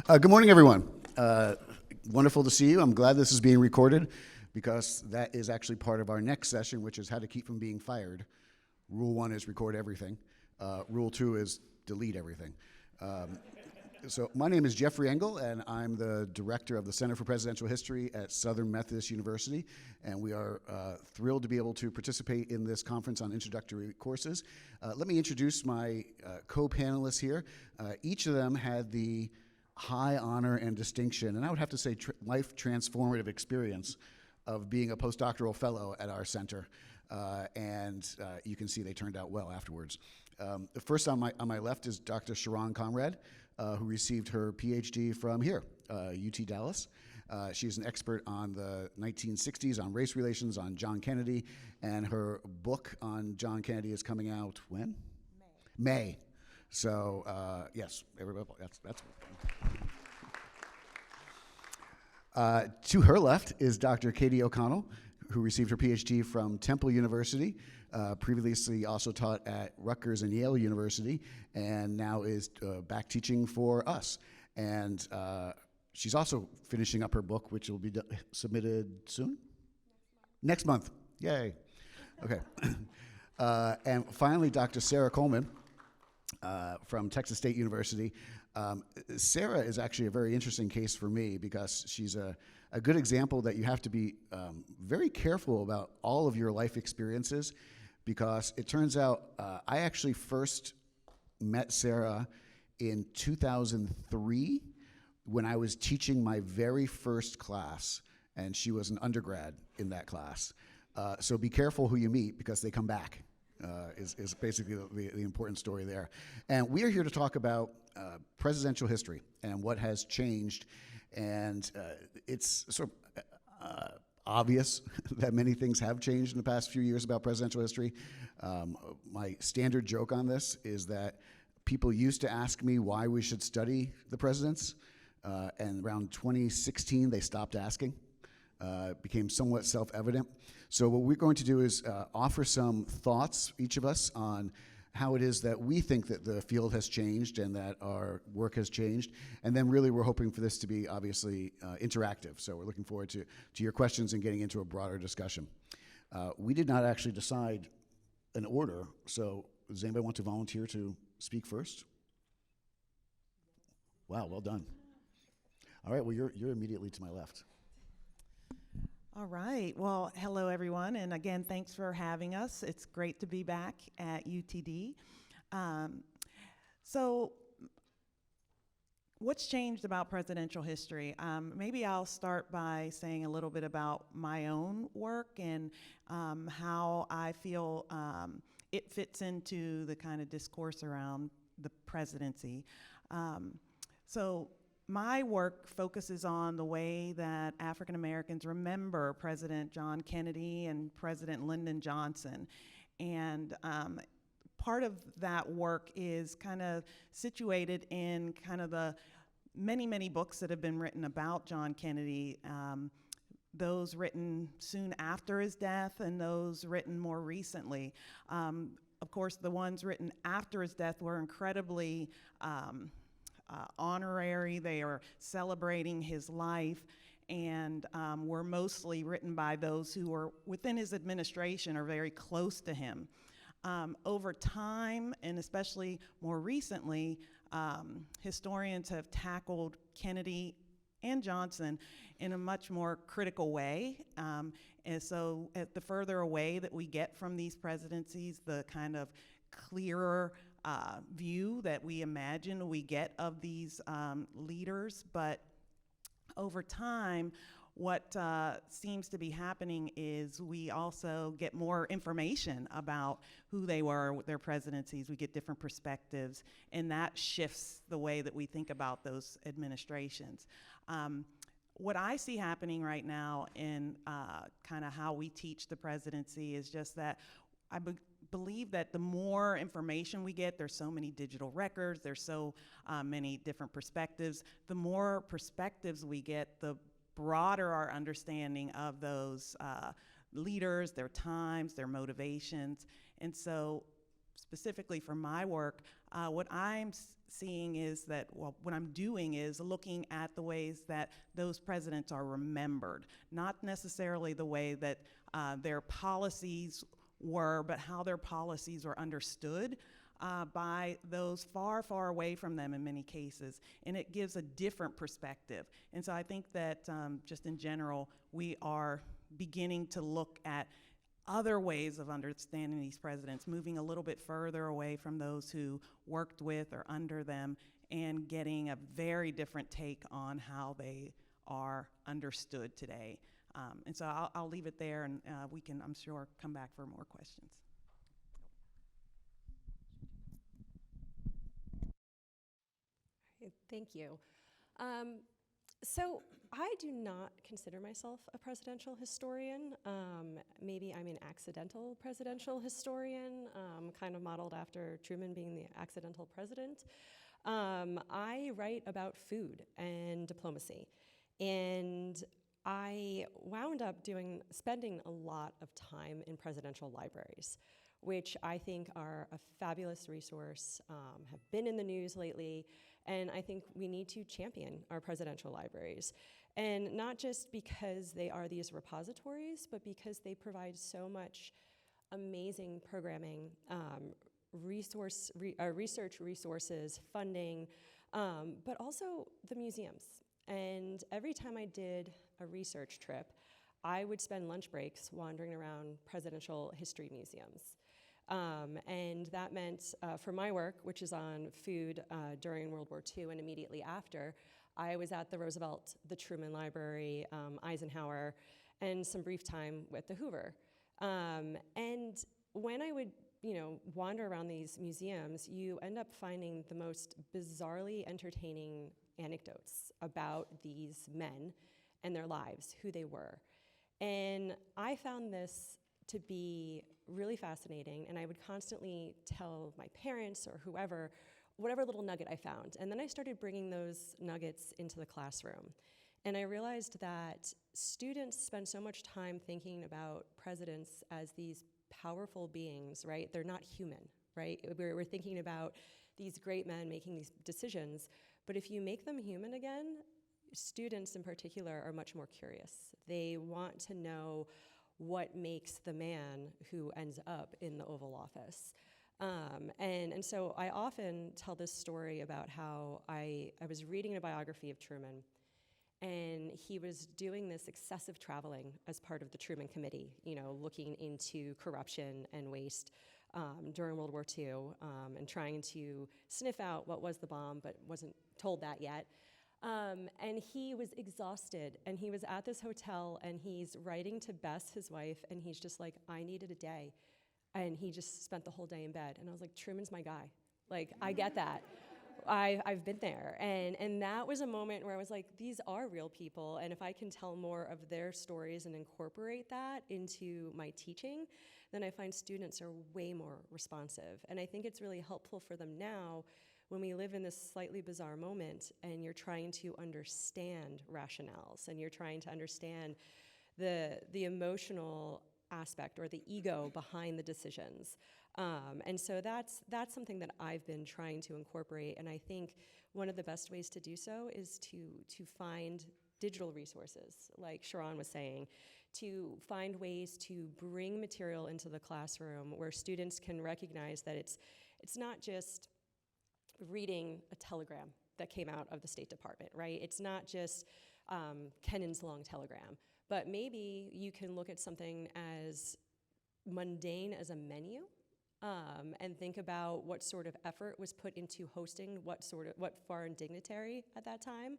Good morning, everyone. Wonderful to see you. I'm glad this is being recorded because that is actually part of our next session, which is how to keep from being fired. Rule 1 is record everything. Rule 2 is delete everything. So my name is Jeffrey Engel, and I'm the director of the Center for Presidential History at Southern Methodist University, and we are thrilled to be able to participate in this conference on introductory courses. Let me introduce my co-panelists here. Each of them had the high honor and distinction, and I would have to say life transformative experience of being a postdoctoral fellow at our center, and you can see they turned out well afterwards. The first on my left is Dr. Sharron Conrad, who received her PhD from here, UT Dallas. She's an expert on the 1960s, on race relations, on John Kennedy, and her book on John Kennedy is coming out when? May. So, yes, everybody, that's to her left is Dr. Kaete O'Connell, who received her PhD from Temple University, previously also taught at Rutgers and Yale University, and now is back teaching for us. And she's also finishing up her book, which will be submitted soon? Next month. Yay. Okay. And finally, Dr. Sarah Coleman from Texas State University. Sarah is actually a very interesting case for me because she's a good example that you have to be very careful about all of your life experiences, because it turns out I actually first met Sarah in 2003 when I was teaching my very first class, and she was an undergrad in that class. So be careful who you meet because they come back. Is basically the important story there. And we are here to talk about presidential history and what has changed. And it's sort of obvious that many things have changed in the past few years about presidential history. My standard joke on this is that people used to ask me why we should study the presidents, and around 2016 they stopped asking. It became somewhat self-evident. So what we're going to do is offer some thoughts, each of us, on how it is that we think that the field has changed and that our work has changed. And then really we're hoping for this to be obviously interactive. So we're looking forward to your questions and getting into a broader discussion. We did not actually decide an order. So does anybody want to volunteer to speak first? Wow, well done. All right, well, you're immediately to my left. All right. Well, hello, everyone. And again, thanks for having us. It's great to be back at UTD. So what's changed about presidential history? Maybe I'll start by saying a little bit about my own work and how I feel it fits into the kind of discourse around the presidency. So my work focuses on the way that African Americans remember President John Kennedy and President Lyndon Johnson. And part of that work is kind of situated in kind of the many, many books that have been written about John Kennedy, those written soon after his death and those written more recently. Of course, the ones written after his death were incredibly honorary. They are celebrating his life, and were mostly written by those who were within his administration or very close to him. Over time, and especially more recently, historians have tackled Kennedy and Johnson in a much more critical way. And so the further away that we get from these presidencies, the kind of clearer view that we imagine we get of these leaders. But over time, what seems to be happening is we also get more information about who they were with their presidencies. We get different perspectives, and that shifts the way that we think about those administrations. What I see happening right now in kind of how we teach the presidency is just that I believe that the more information we get, there's so many digital records, there's so many different perspectives. The more perspectives we get, the broader our understanding of those leaders, their times, their motivations. And so specifically for my work, What I'm seeing is that, well, what I'm doing is looking at the ways that those presidents are remembered, not necessarily the way that their policies were, but how their policies were understood by those far, far away from them in many cases. And it gives a different perspective. And so I think that just in general, we are beginning to look at other ways of understanding these presidents, moving a little bit further away from those who worked with or under them, and getting a very different take on how they are understood today. And so I'll leave it there, and we can, I'm sure, come back for more questions. Thank you. So I do not consider myself a presidential historian. Maybe I'm an accidental presidential historian, kind of modeled after Truman being the accidental president. I write about food and diplomacy. And I wound up spending a lot of time in presidential libraries, which I think are a fabulous resource, have been in the news lately, and I think we need to champion our presidential libraries. And not just because they are these repositories, but because they provide so much amazing programming, research resources, funding, but also the museums. And every time I did a research trip, I would spend lunch breaks wandering around presidential history museums. And that meant, for my work, which is on food during World War II and immediately after, I was at the Roosevelt, the Truman Library, Eisenhower, and some brief time with the Hoover. And when I would wander around these museums, you end up finding the most bizarrely entertaining anecdotes about these men and their lives, who they were. And I found this to be really fascinating, and I would constantly tell my parents or whoever, whatever little nugget I found. And then I started bringing those nuggets into the classroom. And I realized that students spend so much time thinking about presidents as these powerful beings, right? They're not human, right? We're thinking about these great men making these decisions, but if you make them human again, students in particular are much more curious. They want to know what makes the man who ends up in the Oval Office. And so I often tell this story about how I was reading a biography of Truman, and he was doing this excessive traveling as part of the Truman Committee, looking into corruption and waste during World War II, and trying to sniff out what was the bomb, but wasn't told that yet. And he was exhausted, and he was at this hotel, and he's writing to Bess, his wife, and he's just like, I needed a day. And he just spent the whole day in bed. And I was like, Truman's my guy. Like, I get that. I've been there. And that was a moment where I was like, these are real people, and if I can tell more of their stories and incorporate that into my teaching, then I find students are way more responsive. And I think it's really helpful for them now when we live in this slightly bizarre moment and you're trying to understand rationales and you're trying to understand the emotional aspect or the ego behind the decisions. And so that's something that I've been trying to incorporate, and I think one of the best ways to do so is to find digital resources, like Sharron was saying, to find ways to bring material into the classroom where students can recognize that it's not just reading a telegram that came out of the State Department, right? It's not just Kennan's long telegram, but maybe you can look at something as mundane as a menu, and think about what sort of effort was put into hosting what foreign dignitary at that time,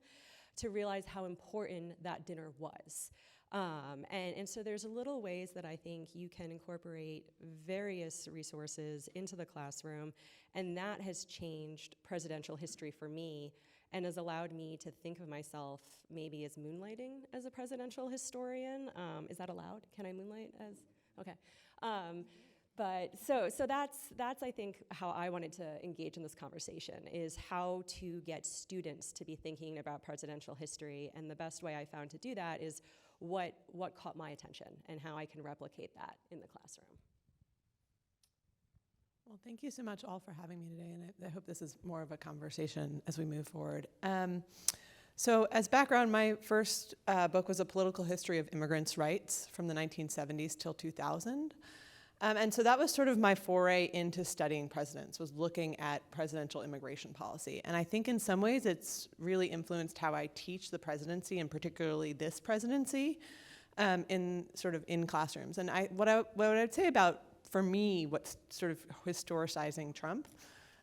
to realize how important that dinner was. And so there's little ways that I think you can incorporate various resources into the classroom, and that has changed presidential history for me and has allowed me to think of myself maybe as moonlighting as a presidential historian. Is that allowed? Can I moonlight as? Okay. But so that's I think how I wanted to engage in this conversation, is how to get students to be thinking about presidential history, and the best way I found to do that is what caught my attention and how I can replicate that in the classroom. Well, thank you so much all for having me today, and I hope this is more of a conversation as we move forward. So as background, my first book was a political history of immigrants' rights from the 1970s till 2000. And so that was sort of my foray into studying presidents, was looking at presidential immigration policy. And I think in some ways it's really influenced how I teach the presidency, and particularly this presidency, in classrooms. And what I'd say about, for me, what's sort of historicizing Trump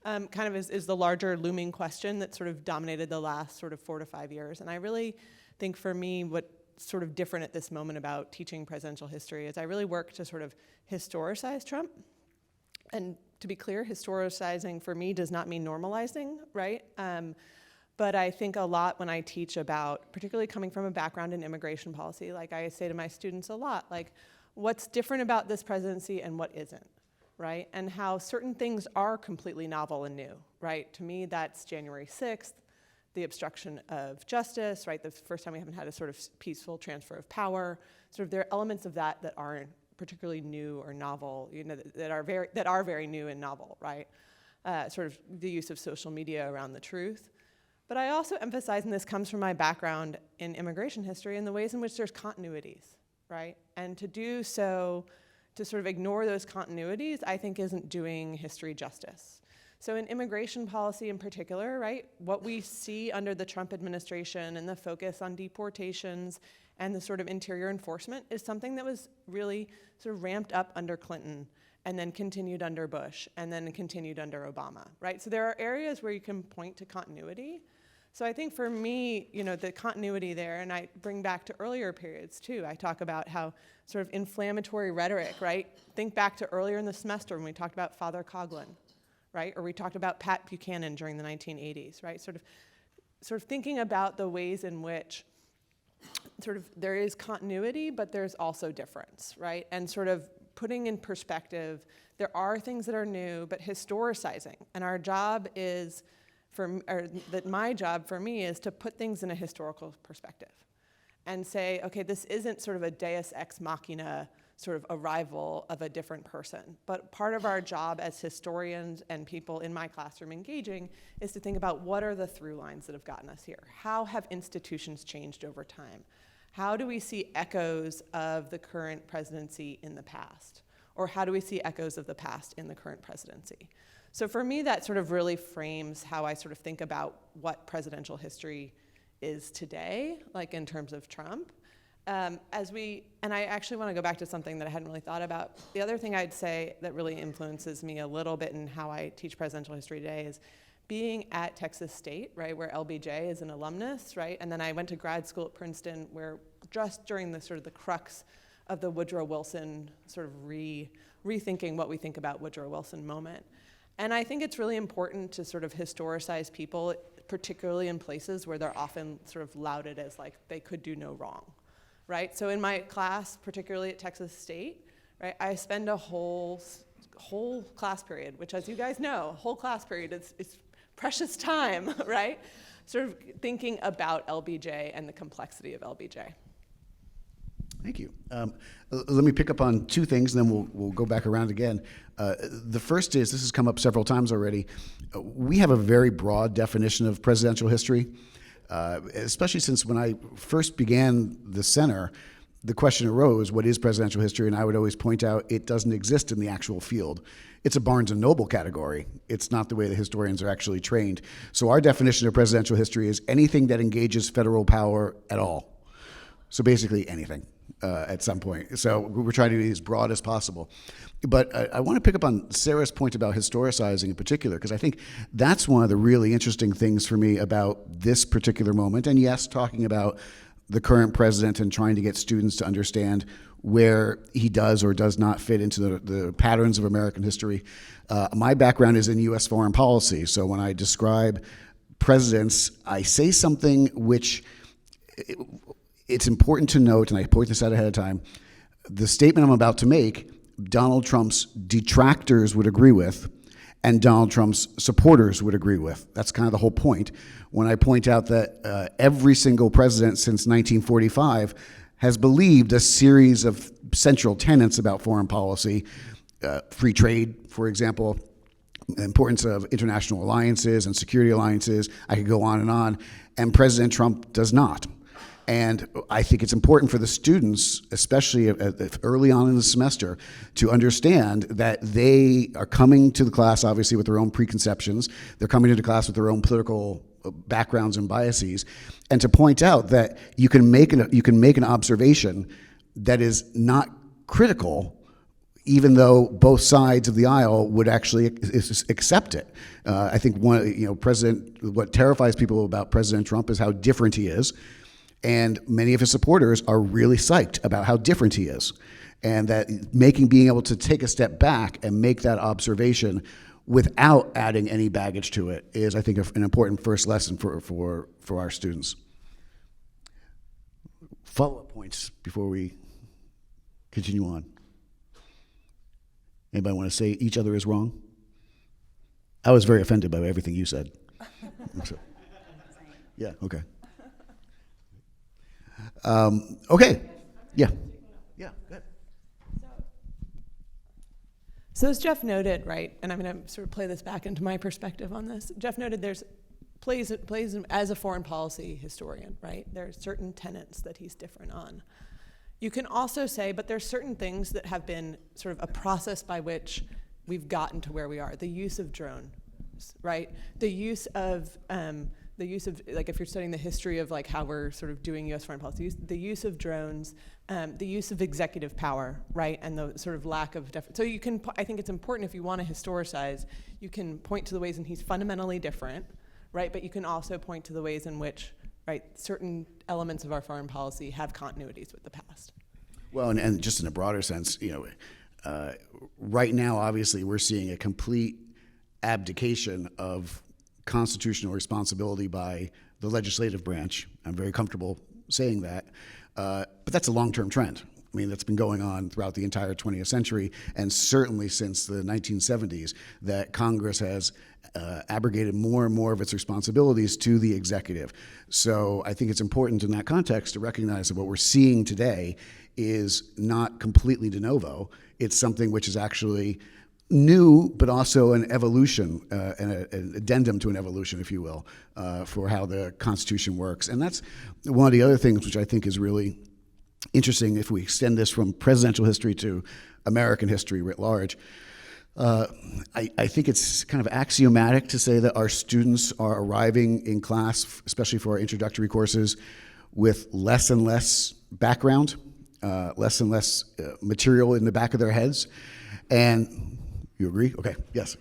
kind of is the larger looming question that sort of dominated the last sort of 4 to 5 years. And I really think for me what's sort of different at this moment about teaching presidential history is I really work to sort of historicize Trump. And to be clear, historicizing for me does not mean normalizing, right? But I think a lot when I teach about, particularly coming from a background in immigration policy, like I say to my students a lot, like, what's different about this presidency and what isn't, right? And how certain things are completely novel and new, right? To me, that's January 6th, the obstruction of justice, right? The first time we haven't had a sort of peaceful transfer of power. Sort of there are elements of that that aren't particularly new or novel, you know, that are very new and novel, right? Sort of the use of social media around the truth. But I also emphasize, and this comes from my background in immigration history, in the ways in which there's continuities, right? And to do so, to sort of ignore those continuities, I think isn't doing history justice. So in immigration policy in particular, right, what we see under the Trump administration and the focus on deportations and the sort of interior enforcement is something that was really sort of ramped up under Clinton and then continued under Bush and then continued under Obama, right? So there are areas where you can point to continuity. So I think for me, you know, the continuity there, and I bring back to earlier periods too. I talk about how sort of inflammatory rhetoric, right? Think back to earlier in the semester when we talked about Father Coughlin, right? Or we talked about Pat Buchanan during the 1980s, right? Sort of thinking about the ways in which sort of there is continuity, but there's also difference, right? And sort of putting in perspective, there are things that are new, but historicizing. And our job is, my job for me is to put things in a historical perspective and say, okay, this isn't sort of a deus ex machina sort of arrival of a different person. But part of our job as historians and people in my classroom engaging is to think about what are the through lines that have gotten us here? How have institutions changed over time? How do we see echoes of the current presidency in the past? Or how do we see echoes of the past in the current presidency? So for me, that sort of really frames how I sort of think about what presidential history is today, like in terms of Trump. And I actually want to go back to something that I hadn't really thought about. The other thing I'd say that really influences me a little bit in how I teach presidential history today is being at Texas State, right, where LBJ is an alumnus, right? And then I went to grad school at Princeton, where just during the sort of the crux of the Woodrow Wilson sort of rethinking what we think about Woodrow Wilson moment. And I think it's really important to sort of historicize people, particularly in places where they're often sort of lauded as like they could do no wrong, right? So in my class, particularly at Texas State, right, I spend a whole class period, which as you guys know, whole class period is precious time, right? Sort of thinking about LBJ and the complexity of LBJ. Thank you. Let me pick up on two things, and then we'll go back around again. The first is, this has come up several times already, we have a very broad definition of presidential history, especially since when I first began the center, the question arose, what is presidential history? And I would always point out it doesn't exist in the actual field. It's a Barnes & Noble category. It's not the way the historians are actually trained. So our definition of presidential history is anything that engages federal power at all. So basically anything. At some point. So we're trying to be as broad as possible. But I want to pick up on Sarah's point about historicizing in particular, because I think that's one of the really interesting things for me about this particular moment. And yes, talking about the current president and trying to get students to understand where he does or does not fit into the patterns of American history. My background is in U.S. foreign policy. So when I describe presidents, I say something which it's important to note, and I point this out ahead of time, the statement I'm about to make, Donald Trump's detractors would agree with, and Donald Trump's supporters would agree with. That's kind of the whole point. When I point out that every single president since 1945 has believed a series of central tenets about foreign policy, free trade, for example, importance of international alliances and security alliances. I could go on, and President Trump does not. And I think it's important for the students, especially early on in the semester, to understand that they are coming to the class, obviously, with their own preconceptions. They're coming into class with their own political backgrounds and biases, and to point out that you can make an observation that is not critical, even though both sides of the aisle would actually accept it. I think what terrifies people about President Trump is how different he is. And many of his supporters are really psyched about how different he is. And that being able to take a step back and make that observation without adding any baggage to it is, I think, an important first lesson for our students. Follow-up points before we continue on. Anybody want to say each other is wrong? I was very offended by everything you said. Yeah, okay. Okay, yeah, good. So as Jeff noted, right, and I'm going to sort of play this back into my perspective on this. Jeff noted plays as a foreign policy historian, right? There are certain tenets that he's different on. You can also say, but there's certain things that have been sort of a process by which we've gotten to where we are. The use of drones, right? The use of, like, if you're studying the history of like how we're sort of doing U.S. foreign policy, the use of drones, the use of executive power, right, and the sort of lack of so you can. I think it's important, if you want to historicize, you can point to the ways in he's fundamentally different, right, but you can also point to the ways in which, right, certain elements of our foreign policy have continuities with the past. Well, and just in a broader sense, right now, obviously, we're seeing a complete abdication of constitutional responsibility by the legislative branch. I'm very comfortable saying that, but that's a long-term trend. I mean, that's been going on throughout the entire 20th century, and certainly since the 1970s, that Congress has abrogated more and more of its responsibilities to the executive. So I think it's important in that context to recognize that what we're seeing today is not completely de novo. It's something which is actually new, but also an evolution, an addendum to an evolution, if you will, for how the Constitution works. And that's one of the other things which I think is really interesting if we extend this from presidential history to American history writ large. I think it's kind of axiomatic to say that our students are arriving in class, especially for our introductory courses, with less and less background, less and less material in the back of their heads. And you agree? Okay, yes.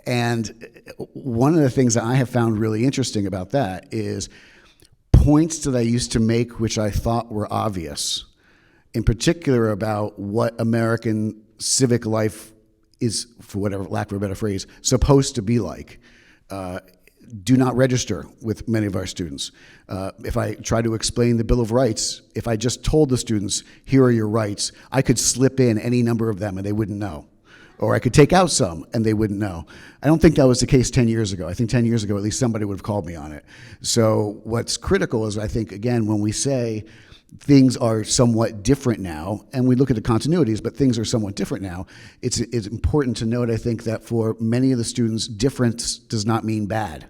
And one of the things that I have found really interesting about that is points that I used to make which I thought were obvious, in particular about what American civic life is, for whatever, lack of a better phrase, supposed to be like, do not register with many of our students. If I try to explain the Bill of Rights, if I just told the students, here are your rights, I could slip in any number of them and they wouldn't know. Or I could take out some and they wouldn't know. I don't think that was the case 10 years ago. I think 10 years ago, at least somebody would have called me on it. So what's critical is, I think, again, when we say things are somewhat different now, and we look at the continuities, but things are somewhat different now, it's important to note, I think, that for many of the students, difference does not mean bad.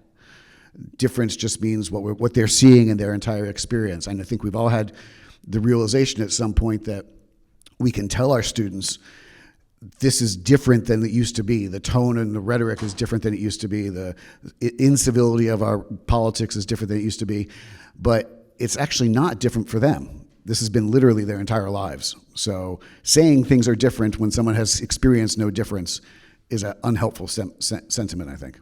Difference just means what they're seeing in their entire experience. And I think we've all had the realization at some point that we can tell our students, this is different than it used to be. The tone and the rhetoric is different than it used to be. The incivility of our politics is different than it used to be. But it's actually not different for them. This has been literally their entire lives. So saying things are different when someone has experienced no difference is an unhelpful sentiment, I think.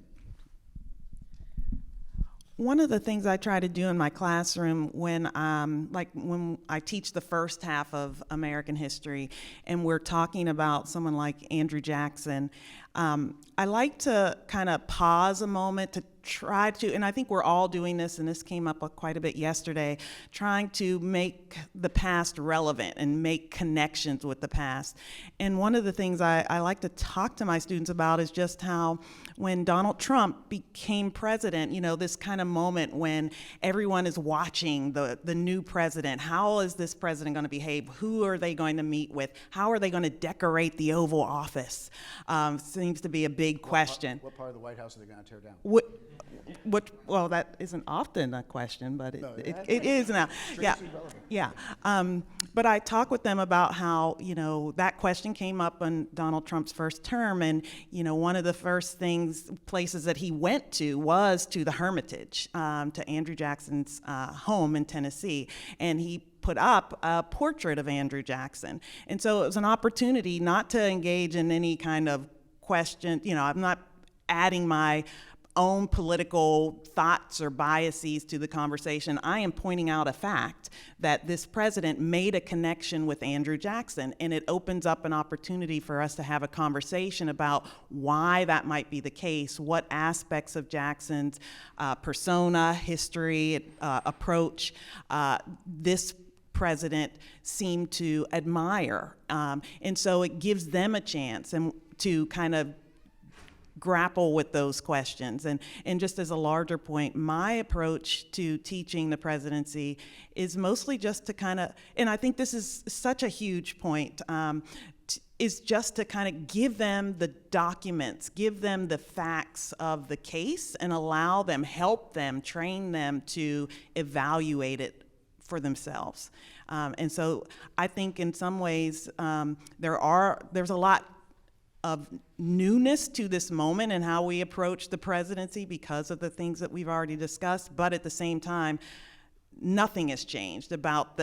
One of the things I try to do in my classroom when I teach the first half of American history and we're talking about someone like Andrew Jackson, I like to kind of pause a moment to try to, and I think we're all doing this, and this came up quite a bit yesterday, trying to make the past relevant and make connections with the past. And one of the things I like to talk to my students about is just how when Donald Trump became president, this kind of moment when everyone is watching the new president. How is this president going to behave? Who are they going to meet with? How are they going to decorate the Oval Office? seems to be a big question. What part of the White House are they going to tear down? Well, that isn't often a question, but it is now. Yeah. But I talked with them about how, that question came up in Donald Trump's first term, and, one of the first places that he went to was to the Hermitage, to Andrew Jackson's home in Tennessee, and he put up a portrait of Andrew Jackson. And so it was an opportunity not to engage in any kind of question. I'm not adding my own political thoughts or biases to the conversation. I am pointing out a fact that this president made a connection with Andrew Jackson, and it opens up an opportunity for us to have a conversation about why that might be the case, what aspects of Jackson's persona, history, approach this president seemed to admire. And so it gives them a chance to kind of grapple with those questions. And just as a larger point, my approach to teaching the presidency is mostly just to kind of, and I think this is such a huge point, is just to kind of give them the documents, give them the facts of the case, and allow them, help them, train them to evaluate it for themselves. And so I think in some ways there's a lot of newness to this moment and how we approach the presidency because of the things that we've already discussed, but at the same time, nothing has changed about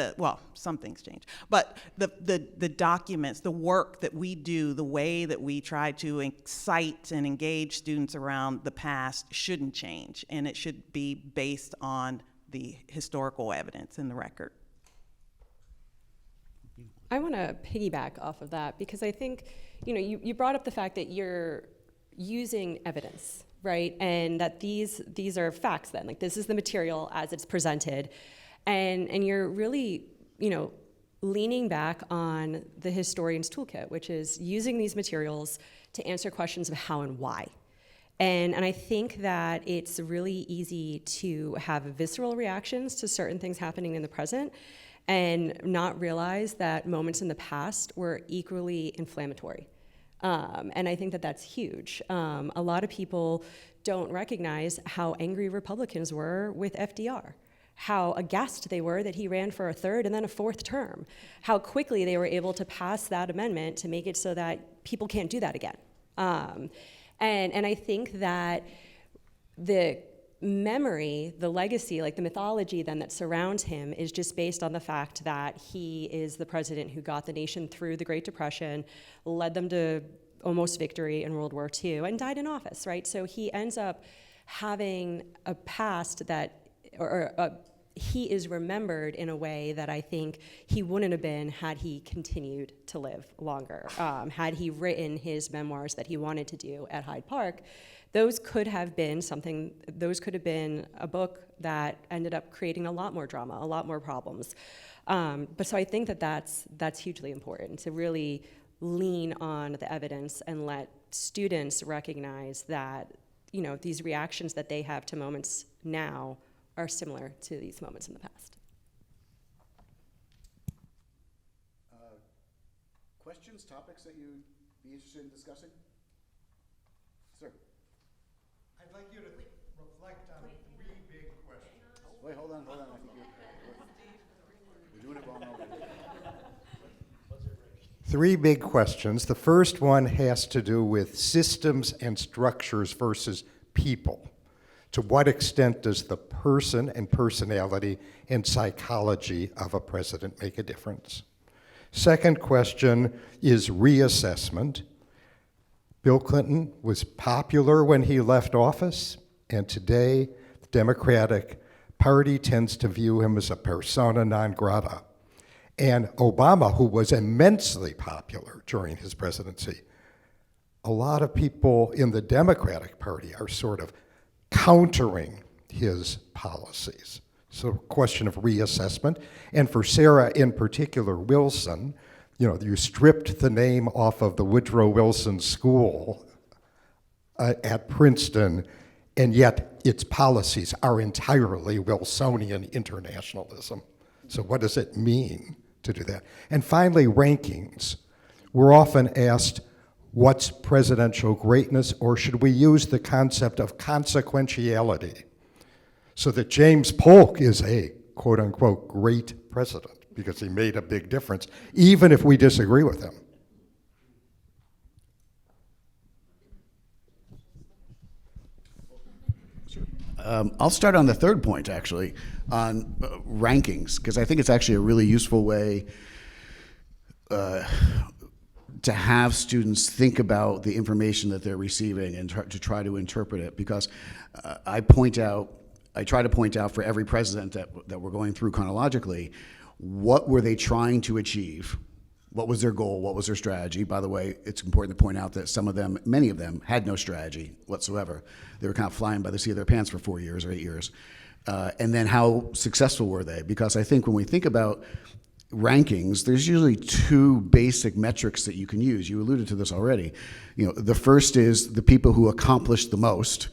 some things changed, but the documents, the work that we do, the way that we try to excite and engage students around the past shouldn't change, and it should be based on the historical evidence in the record. I want to piggyback off of that because I think, you brought up the fact that you're using evidence, right? And that these are facts then, like this is the material as it's presented. And you're really, leaning back on the historian's toolkit, which is using these materials to answer questions of how and why. And I think that it's really easy to have visceral reactions to certain things happening in the present and not realize that moments in the past were equally inflammatory. And I think that that's huge. A lot of people don't recognize how angry Republicans were with FDR, how aghast they were that he ran for a third and then a fourth term, how quickly they were able to pass that amendment to make it so that people can't do that again. And I think that the memory, the legacy, like the mythology then that surrounds him is just based on the fact that he is the president who got the nation through the Great Depression, led them to almost victory in World War II, and died in office, right? So he ends up having a past that, he is remembered in a way that I think he wouldn't have been had he continued to live longer, had he written his memoirs that he wanted to do at Hyde Park. Those could have been a book that ended up creating a lot more drama, a lot more problems. But so I think that that's hugely important, to really lean on the evidence and let students recognize that, these reactions that they have to moments now are similar to these moments in the past. Questions, topics that you'd be interested in discussing? Sir. I'd like you to reflect on 3 big questions. Wait, hold on. I think we're doing it wrong already. 3 big questions. The first one has to do with systems and structures versus people. To what extent does the person and personality and psychology of a president make a difference? Second question is reassessment. Bill Clinton was popular when he left office, and today the Democratic Party tends to view him as a persona non grata. And Obama, who was immensely popular during his presidency, a lot of people in the Democratic Party are sort of countering his policies. So question of reassessment. And for Sarah in particular, Wilson, you stripped the name off of the Woodrow Wilson School at Princeton, and yet its policies are entirely Wilsonian internationalism. So what does it mean to do that? And finally, rankings. We're often asked, what's presidential greatness, or should we use the concept of consequentiality? So that James Polk is a quote unquote great president because he made a big difference, even if we disagree with him. I'll start on the third point, actually, on rankings, because I think it's actually a really useful way to have students think about the information that they're receiving and to try to interpret it. Because I try to point out for every president that we're going through chronologically, what were they trying to achieve? What was their goal? What was their strategy? By the way, it's important to point out that some of them, many of them, had no strategy whatsoever. They were kind of flying by the seat of their pants for 4 years or 8 years. And then how successful were they? Because I think when we think about rankings, there's usually two basic metrics that you can use. You alluded to this already. The first is the people who accomplished the most.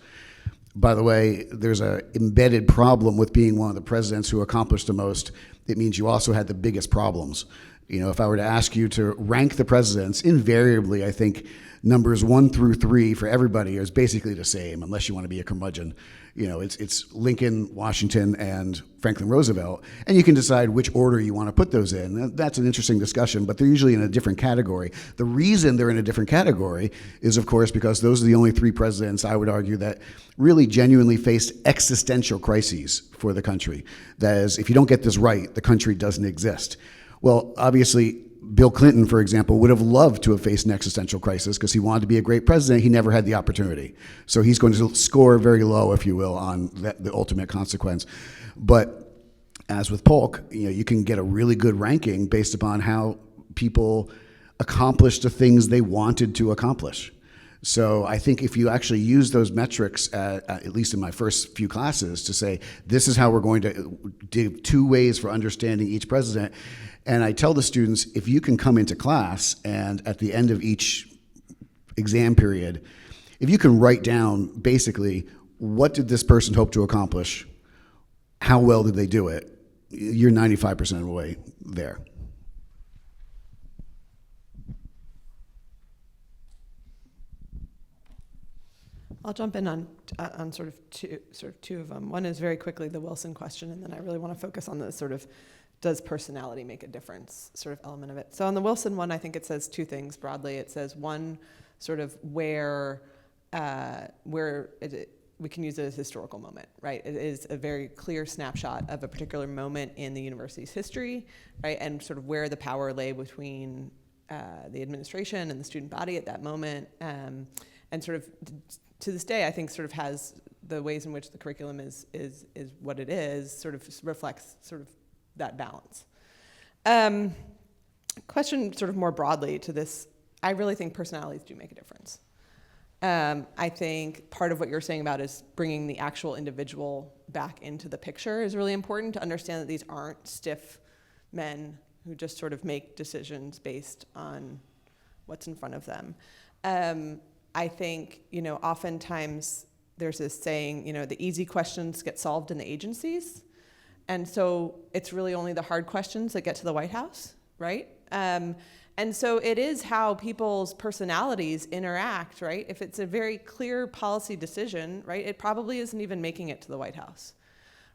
By the way, there's an embedded problem with being one of the presidents who accomplished the most. It means you also had the biggest problems. If I were to ask you to rank the presidents, invariably, I think numbers 1 through 3 for everybody is basically the same, unless you want to be a curmudgeon. It's Lincoln, Washington, and Franklin Roosevelt, and you can decide which order you want to put those in. That's an interesting discussion, but they're usually in a different category. The reason they're in a different category is, of course, because those are the only 3 presidents, I would argue, that really genuinely faced existential crises for the country. That is, if you don't get this right, the country doesn't exist. Well, obviously, Bill Clinton, for example, would have loved to have faced an existential crisis because he wanted to be a great president. He never had the opportunity. So he's going to score very low, if you will, on the ultimate consequence. But as with Polk, you can get a really good ranking based upon how people accomplished the things they wanted to accomplish. So I think if you actually use those metrics, at least in my first few classes, to say, this is how we're going to give 2 ways for understanding each president. And I tell the students, if you can come into class and at the end of each exam period, if you can write down basically, what did this person hope to accomplish? How well did they do it? You're 95% of the way there. I'll jump in on sort of two of them. One is very quickly the Wilson question, and then I really want to focus on the sort of, does personality make a difference sort of element of it. So on the Wilson one, I think it says 2 things broadly. It says one, sort of where we can use it as a historical moment, right? It is a very clear snapshot of a particular moment in the university's history, right? And sort of where the power lay between the administration and the student body at that moment. And sort of to this day, I think sort of has the ways in which the curriculum is what it is, sort of reflects sort of that balance. Question sort of more broadly to this, I really think personalities do make a difference. I think part of what you're saying about is bringing the actual individual back into the picture is really important to understand that these aren't stiff men who just sort of make decisions based on what's in front of them. I think, oftentimes there's this saying, the easy questions get solved in the agencies. And so it's really only the hard questions that get to the White House, right? And so it is how people's personalities interact, right? If it's a very clear policy decision, right, it probably isn't even making it to the White House,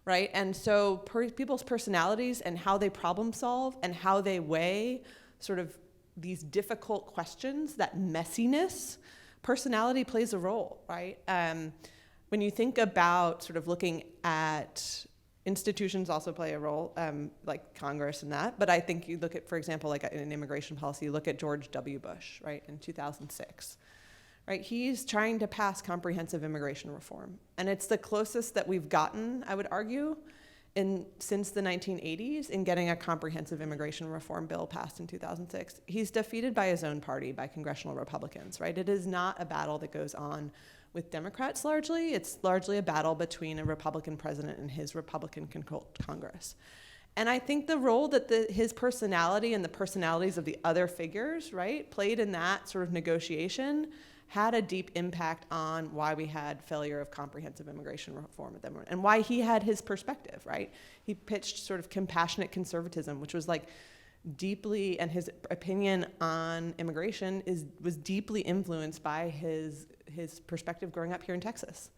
right? And so people's personalities and how they problem solve and how they weigh sort of these difficult questions, that messiness, personality plays a role, right? When you think about sort of looking at institutions also play a role, like Congress and that. But I think you look at, for example, like in immigration policy, you look at George W. Bush, right, in 2006. Right, he's trying to pass comprehensive immigration reform. And it's the closest that we've gotten, I would argue, since the 1980s in getting a comprehensive immigration reform bill passed in 2006. He's defeated by his own party, by congressional Republicans, right? It is not a battle that goes on with Democrats largely. It's largely a battle between a Republican president and his Republican-controlled Congress. And I think the role that his personality and the personalities of the other figures, right, played in that sort of negotiation had a deep impact on why we had failure of comprehensive immigration reform at that moment, and why he had his perspective, right? He pitched sort of compassionate conservatism, which was like, deeply, and his opinion on immigration was deeply influenced by his perspective growing up here in Texas,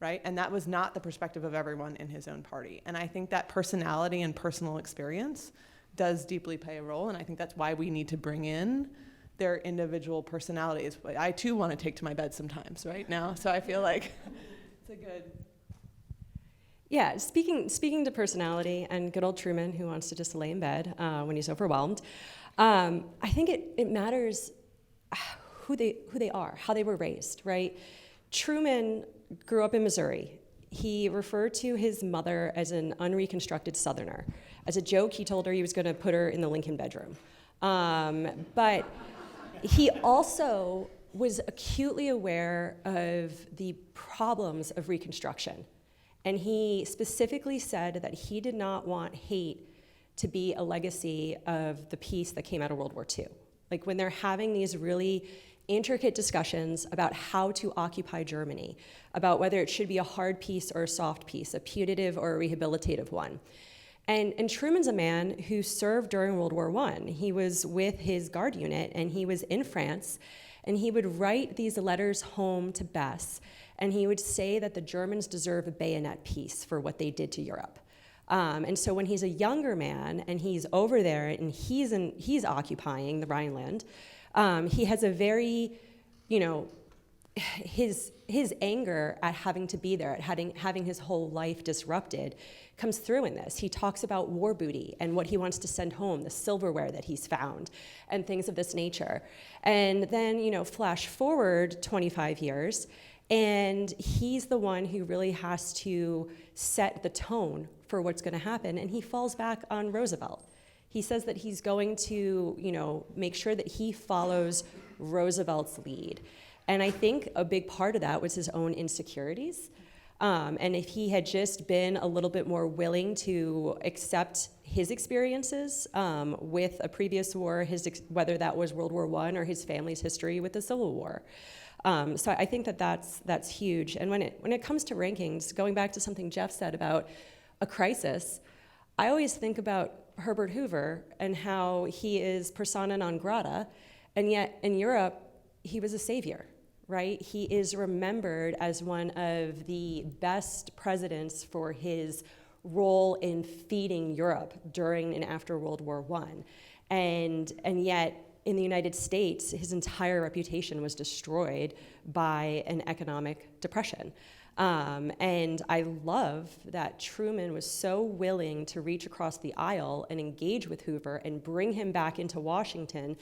right? And that was not the perspective of everyone in his own party. And I think that personality and personal experience does deeply play a role, and I think that's why we need to bring in their individual personalities. I too want to take to my bed sometimes, right now, so I feel like it's a good... Yeah, speaking to personality and good old Truman, who wants to just lay in bed when he's overwhelmed, I think it matters who they are, how they were raised, right? Truman grew up in Missouri. He referred to his mother as an unreconstructed Southerner. As a joke, he told her he was going to put her in the Lincoln bedroom. But he also was acutely aware of the problems of Reconstruction. And he specifically said that he did not want hate to be a legacy of the peace that came out of World War II. Like when they're having these really intricate discussions about how to occupy Germany, about whether it should be a hard peace or a soft peace, a punitive or a rehabilitative one. And Truman's a man who served during World War I. He was with his Guard unit, and he was in France, and he would write these letters home to Bess, and he would say that the Germans deserve a bayonet peace for what they did to Europe. And so when he's a younger man and he's over there and he's occupying the Rhineland, he has a very, his anger at having to be there, at having his whole life disrupted, comes through in this. He talks about war booty and what he wants to send home, the silverware that he's found, and things of this nature. And then, flash forward 25 years, and he's the one who really has to set the tone for what's going to happen, and he falls back on Roosevelt. He says that he's going to, make sure that he follows Roosevelt's lead. And I think a big part of that was his own insecurities. And if he had just been a little bit more willing to accept his experiences with a previous war, whether that was World War I or his family's history with the Civil War. So I think that's huge. And when it comes to rankings, going back to something Jeff said about a crisis, I always think about Herbert Hoover and how he is persona non grata, and yet in Europe, he was a savior, right? He is remembered as one of the best presidents for his role in feeding Europe during and after World War I. And yet, in the United States, his entire reputation was destroyed by an economic depression. And I love that Truman was so willing to reach across the aisle and engage with Hoover and bring him back into Washington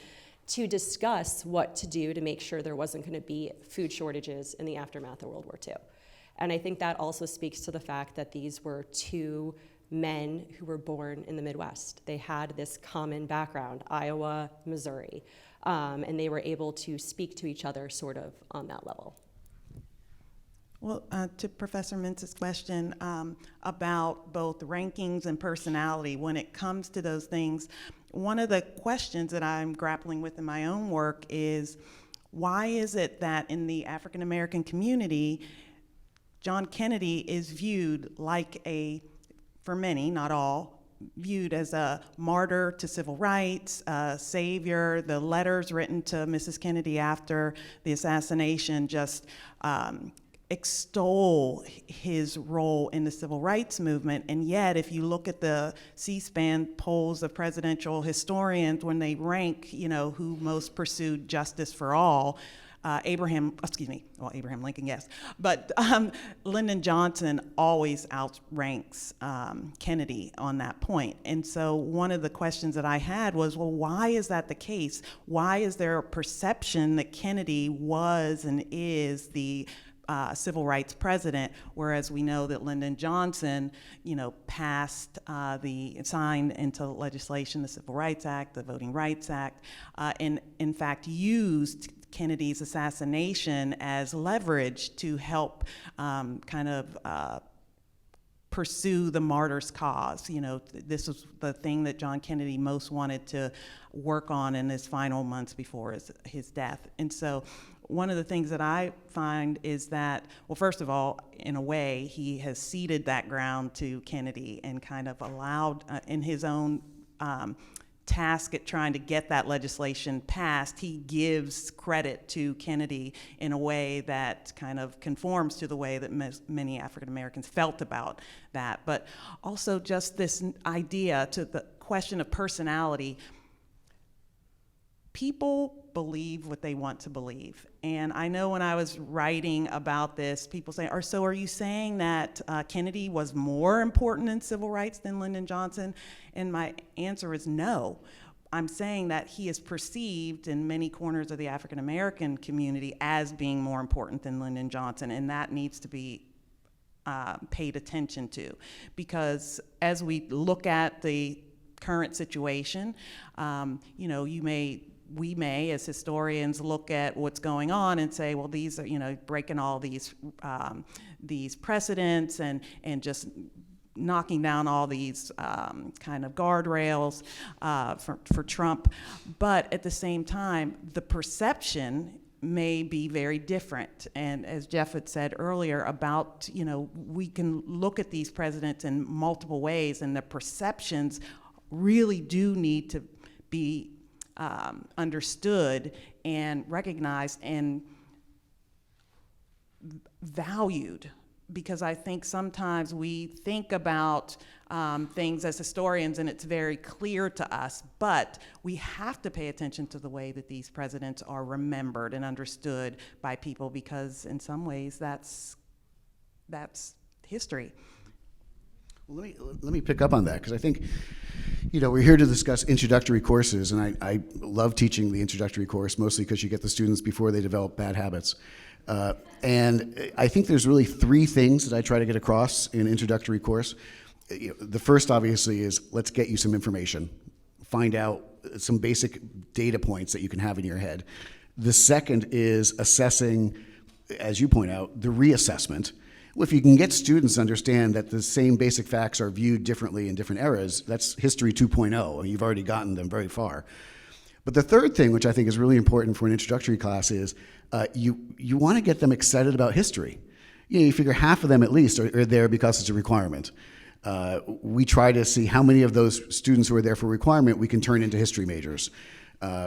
to discuss what to do to make sure there wasn't going to be food shortages in the aftermath of World War II. And I think that also speaks to the fact that these were two men who were born in the Midwest. They had this common background, Iowa, Missouri, and they were able to speak to each other sort of on that level. Well, to Professor Mintz's question about both rankings and personality, when it comes to those things, one of the questions that I'm grappling with in my own work is, why is it that in the African American community, John Kennedy is viewed like for many, not all, viewed as a martyr to civil rights, a savior? The letters written to Mrs. Kennedy after the assassination just extol his role in the civil rights movement. And yet, if you look at the C-SPAN polls of presidential historians, when they rank, who most pursued justice for all, Abraham Lincoln, yes, but Lyndon Johnson always outranks Kennedy on that point. And so one of the questions that I had was, well, why is that the case? Why is there a perception that Kennedy was and is the civil rights president, whereas we know that Lyndon Johnson, signed into legislation the Civil Rights Act, the Voting Rights Act, and in fact used Kennedy's assassination as leverage to help pursue the martyr's cause. This was the thing that John Kennedy most wanted to work on in his final months before his death. And so one of the things that I find is that, well, first of all, in a way, he has ceded that ground to Kennedy and kind of allowed, in his own tasked at trying to get that legislation passed, he gives credit to Kennedy in a way that kind of conforms to the way that many African Americans felt about that. But also just this idea to the question of personality. People believe what they want to believe. And I know when I was writing about this, people say, so are you saying that Kennedy was more important in civil rights than Lyndon Johnson? And my answer is no. I'm saying that he is perceived in many corners of the African American community as being more important than Lyndon Johnson, and that needs to be paid attention to. Because as we look at the current situation, we may, as historians, look at what's going on and say, well, these are, breaking all these precedents and just knocking down all these kind of guardrails for Trump. But at the same time, the perception may be very different. And as Jeff had said earlier about, we can look at these presidents in multiple ways, and the perceptions really do need to be understood and recognized and valued, because I think sometimes we think about things as historians and it's very clear to us, but we have to pay attention to the way that these presidents are remembered and understood by people, because in some ways that's history. Well, let me pick up on that, because I think, we're here to discuss introductory courses, and I love teaching the introductory course, mostly because you get the students before they develop bad habits. And I think there's really three things that I try to get across in an introductory course. The first, obviously, is let's get you some information. Find out some basic data points that you can have in your head. The second is assessing, as you point out, the reassessment. Well, if you can get students to understand that the same basic facts are viewed differently in different eras, that's history 2.0, and you've already gotten them very far. But the third thing, which I think is really important for an introductory class, is you want to get them excited about history. You figure half of them at least are there because it's a requirement. We try to see how many of those students who are there for requirement we can turn into history majors.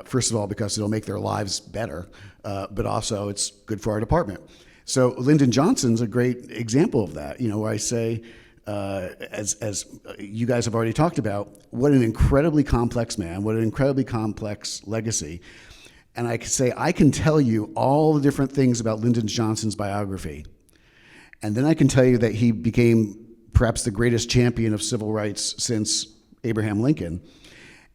First of all, because it'll make their lives better, but also it's good for our department. So Lyndon Johnson's a great example of that, where I say, as you guys have already talked about, what an incredibly complex man, what an incredibly complex legacy. And I can say, I can tell you all the different things about Lyndon Johnson's biography. And then I can tell you that he became perhaps the greatest champion of civil rights since Abraham Lincoln.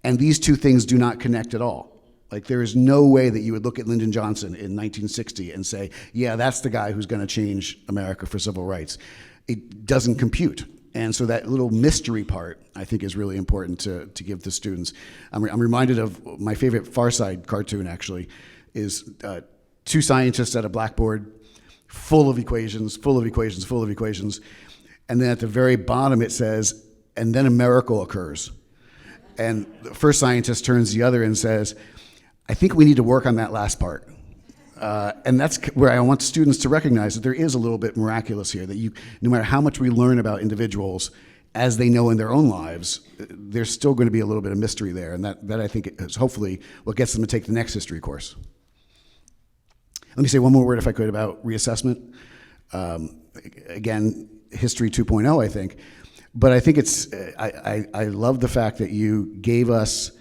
And these two things do not connect at all. Like, there is no way that you would look at Lyndon Johnson in 1960 and say, yeah, that's the guy who's going to change America for civil rights. It doesn't compute. And so that little mystery part, I think, is really important to give to students. I'm reminded of my favorite Far Side cartoon, actually, is two scientists at a blackboard full of equations, full of equations, full of equations. And then at the very bottom it says, and then a miracle occurs. And the first scientist turns to the other and says, I think we need to work on that last part. And that's where I want students to recognize that there is a little bit miraculous here, that no matter how much we learn about individuals as they know in their own lives, there's still going to be a little bit of mystery there. And that I think is hopefully what gets them to take the next history course. Let me say one more word, if I could, about reassessment. Again, history 2.0, I think. But I think I love the fact that you gave us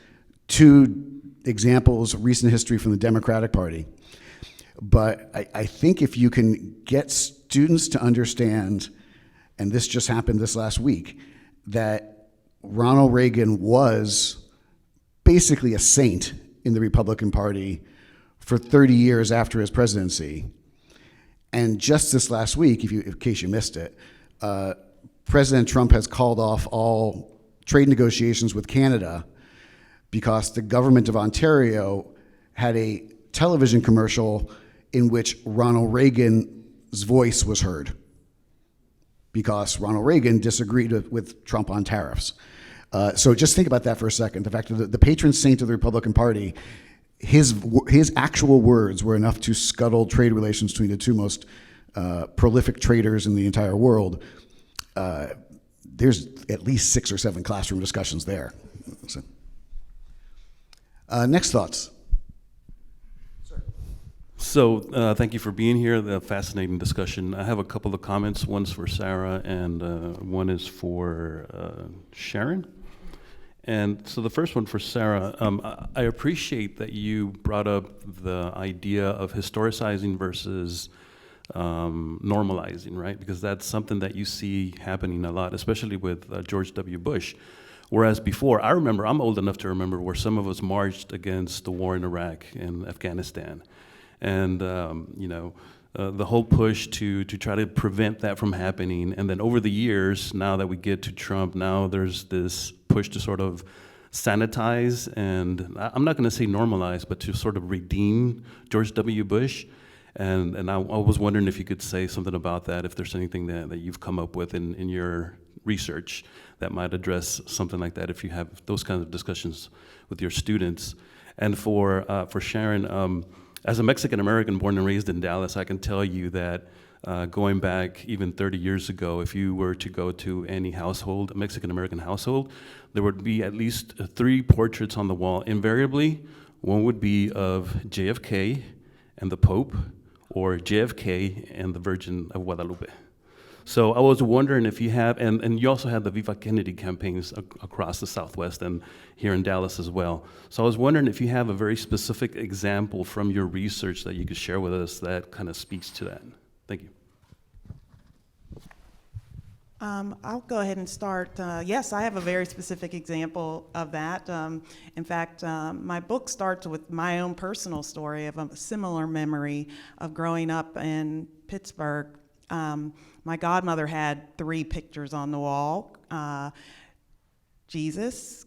two examples of recent history from the Democratic Party. But I think if you can get students to understand, and this just happened this last week, that Ronald Reagan was basically a saint in the Republican Party for 30 years after his presidency. And just this last week, in case you missed it, President Trump has called off all trade negotiations with Canada because the government of Ontario had a television commercial in which Ronald Reagan's voice was heard, because Ronald Reagan disagreed with Trump on tariffs. So just think about that for a second. The fact that the patron saint of the Republican Party, his actual words were enough to scuttle trade relations between the two most prolific traders in the entire world. There's at least 6 or 7 classroom discussions there. So. Next thoughts? So thank you for being here, the fascinating discussion. I have a couple of comments. One's for Sarah and one is for Sharron. And so the first one for Sarah, I appreciate that you brought up the idea of historicizing versus normalizing, right? Because that's something that you see happening a lot, especially with George W. Bush. Whereas before, I remember, I'm old enough to remember where some of us marched against the war in Iraq and Afghanistan. And the whole push to try to prevent that from happening. And then over the years, now that we get to Trump, now there's this push to sort of sanitize and I'm not going to say normalize, but to sort of redeem George W. Bush. And I was wondering if you could say something about that, if there's anything that you've come up with in your research that might address something like that, if you have those kinds of discussions with your students. And for Sharron, as a Mexican-American born and raised in Dallas, I can tell you that going back even 30 years ago, if you were to go to any household, a Mexican-American household, there would be at least 3 portraits on the wall. Invariably, one would be of JFK and the Pope, or JFK and the Virgin of Guadalupe. So I was wondering if you have, and you also had the Viva Kennedy campaigns across the Southwest and here in Dallas as well. So I was wondering if you have a very specific example from your research that you could share with us that kind of speaks to that. Thank you. I'll go ahead and start. Yes, I have a very specific example of that. In fact, my book starts with my own personal story of a similar memory of growing up in Pittsburgh. My godmother had 3 pictures on the wall. Jesus,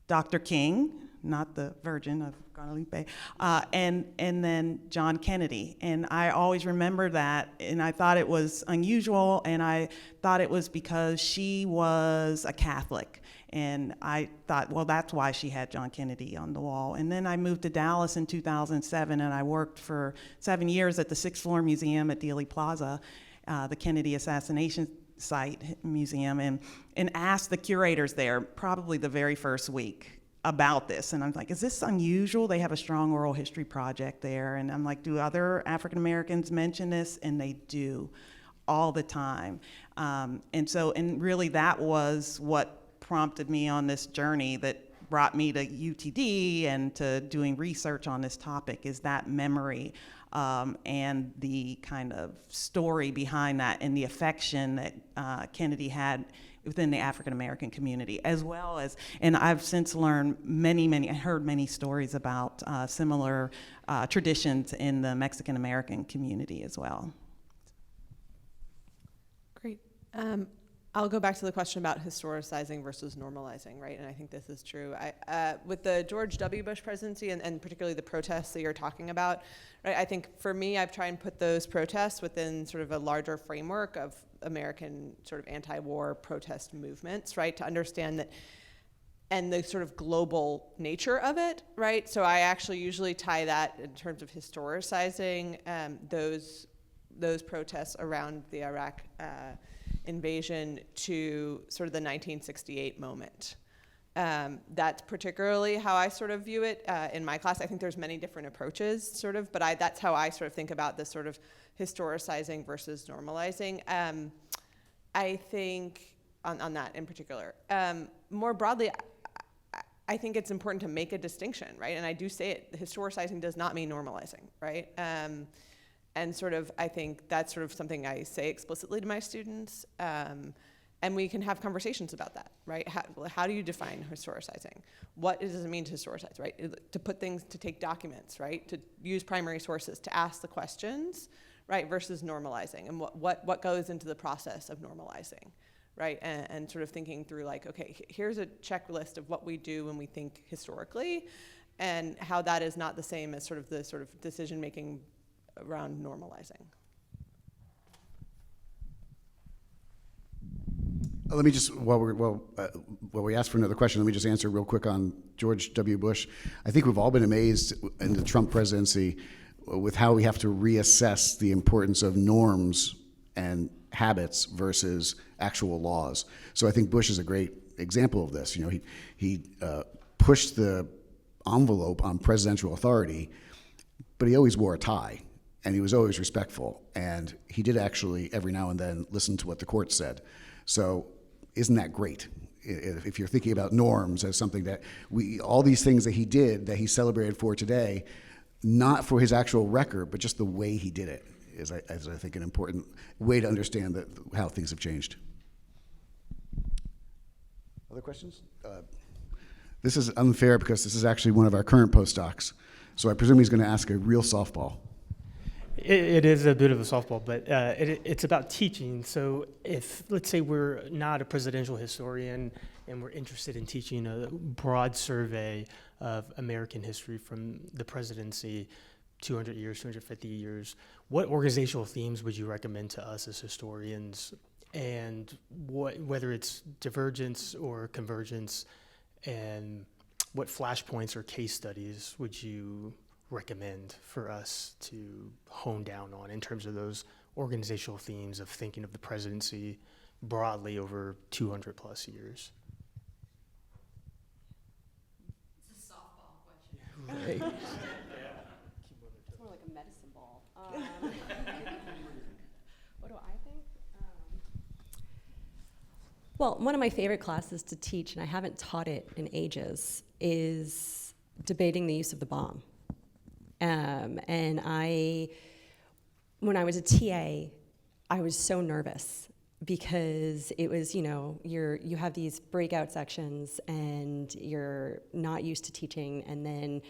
Dr. King, not the Virgin of Guadalupe, and then John Kennedy. And I always remember that, and I thought it was unusual, and I thought it was because she was a Catholic. And I thought, well, that's why she had John Kennedy on the wall. And then I moved to Dallas in 2007, and I worked for 7 years at the 6th Floor Museum at Dealey Plaza, the Kennedy Assassination Site Museum, and asked the curators there, probably the very first week, about this. And I'm like, is this unusual? They have a strong oral history project there. And I'm like, do other African Americans mention this? And they do all the time. And really that was what prompted me on this journey that brought me to UTD and to doing research on this topic, is that memory and the kind of story behind that and the affection that Kennedy had within the African American community, as well as, and I've since learned heard many stories about similar traditions in the Mexican American community as well. Great. I'll go back to the question about historicizing versus normalizing, right? And I think this is true. With the George W. Bush presidency and particularly the protests that you're talking about, right? I think for me, I've tried and put those protests within sort of a larger framework of American sort of anti-war protest movements, right? To understand that, and the sort of global nature of it, right? So I actually usually tie that in terms of historicizing those protests around the Iraq invasion to sort of the 1968 moment. That's particularly how I sort of view it in my class. I think there's many different approaches, sort of, but that's how I sort of think about this sort of historicizing versus normalizing. I think on that in particular. More broadly, I think it's important to make a distinction, right? And I do say it, historicizing does not mean normalizing, right? And sort of, I think that's sort of something I say explicitly to my students. And we can have conversations about that, right? How do you define historicizing? What does it mean to historicize, right? To put things, to take documents, right? To use primary sources, to ask the questions, right? Versus normalizing, and what goes into the process of normalizing, right? And sort of thinking through like, okay, here's a checklist of what we do when we think historically, and how that is not the same as sort of the sort of decision-making around normalizing. Let me just, while we ask for another question, let me just answer real quick on George W. Bush. I think we've all been amazed in the Trump presidency with how we have to reassess the importance of norms and habits versus actual laws. So I think Bush is a great example of this. You know, he pushed the envelope on presidential authority, but he always wore a tie, and he was always respectful, and he did actually every now and then listen to what the court said. So isn't that great? If you're thinking about norms as something that all these things that he did, that he celebrated for today, not for his actual record, but just the way he did it is I think, an important way to understand how things have changed. Other questions? This is unfair because this is actually one of our current postdocs, so I presume he's going to ask a real softball. It is a bit of a softball, but it's about teaching. So if, let's say we're not a presidential historian and we're interested in teaching a broad survey of American history from the presidency, 200 years, 250 years, what organizational themes would you recommend to us as historians? And whether it's divergence or convergence, and what flashpoints or case studies would you recommend for us to hone down on in terms of those organizational themes of thinking of the presidency broadly over 200 plus years? It's a softball question. Right. It's more like a medicine ball. What do I think? Well, one of my favorite classes to teach, and I haven't taught it in ages, is debating the use of the bomb. And when I was a TA, I was so nervous because it was, you have these breakout sections and you're not used to teaching, and then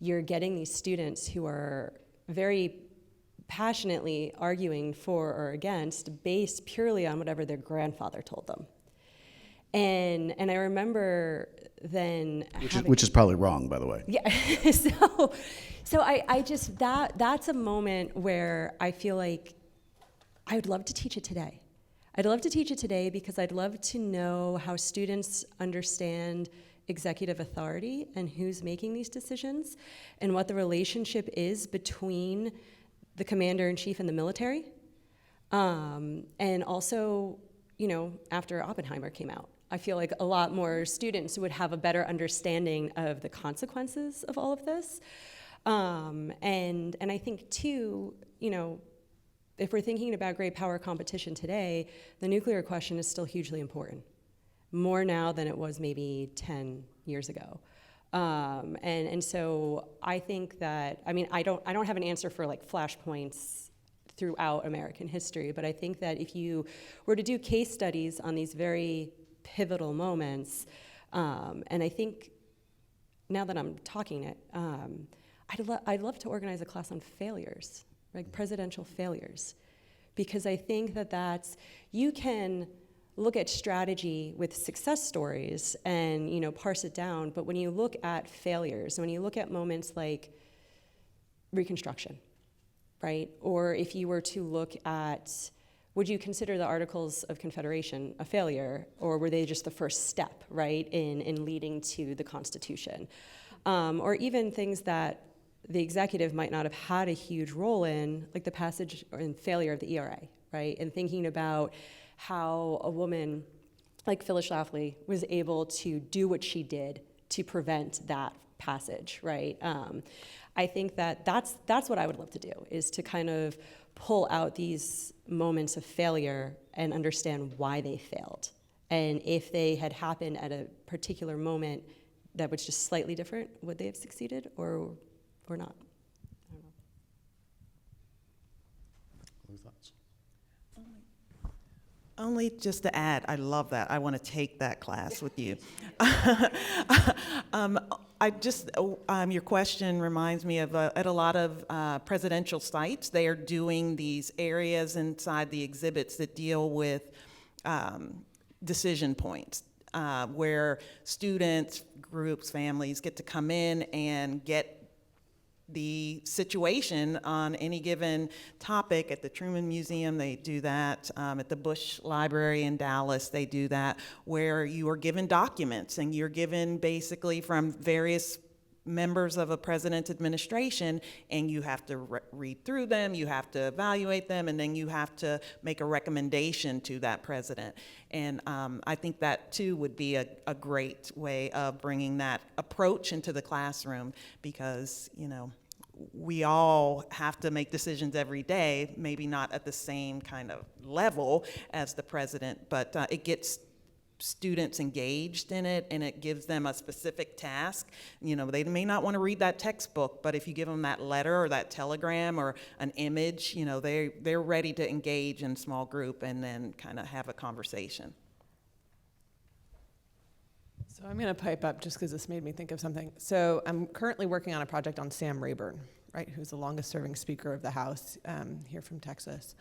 you're getting these students who are very passionately arguing for or against based purely on whatever their grandfather told them. And I remember then Which is probably wrong, by the way. yeah. So I just, that's a moment where I feel like I would love to teach it today. I'd love to teach it today because I'd love to know how students understand executive authority and who's making these decisions and what the relationship is between the commander-in-chief and the military. And also, after Oppenheimer came out, I feel like a lot more students would have a better understanding of the consequences of all of this. And I think too, if we're thinking about great power competition today, the nuclear question is still hugely important, more now than it was maybe 10 years ago. And so I think that, I don't have an answer for like flashpoints throughout American history, but I think that if you were to do case studies on these very pivotal moments, and I think now that I'm talking it, I'd love to organize a class on failures, like presidential failures, because I think that you can look at strategy with success stories and parse it down, but when you look at failures, when you look at moments like Reconstruction, right? Or if you were to look at, would you consider the Articles of Confederation a failure, or were they just the first step, right, in leading to the Constitution? Or even things that the executive might not have had a huge role in, like the passage and failure of the ERA, right? And thinking about how a woman like Phyllis Schlafly was able to do what she did to prevent that passage, right? I think that's what I would love to do, is to kind of pull out these moments of failure and understand why they failed. And if they had happened at a particular moment that was just slightly different, would they have succeeded or not? I don't know. Other thoughts? Only just to add, I love that. I want to take that class with you. Your question reminds me of at a lot of presidential sites, they are doing these areas inside the exhibits that deal with decision points, where students, groups, families get to come in and get the situation on any given topic. At the Truman Museum, they do that. At the Bush Library in Dallas, they do that, where you are given documents and you're given basically from various members of a president's administration, and you have to read through them, you have to evaluate them, and then you have to make a recommendation to that president. And I think that too would be a great way of bringing that approach into the classroom, because, you know, we all have to make decisions every day, maybe not at the same kind of level as the president, but it gets students engaged in it, and it gives them a specific task. You know, they may not want to read that textbook, but if you give them that letter or that telegram or an image, you know, they're ready to engage in small group and then kind of have a conversation. So I'm going to pipe up just because this made me think of something. So I'm currently working on a project on Sam Rayburn, right, who's the longest serving Speaker of the House here from Texas.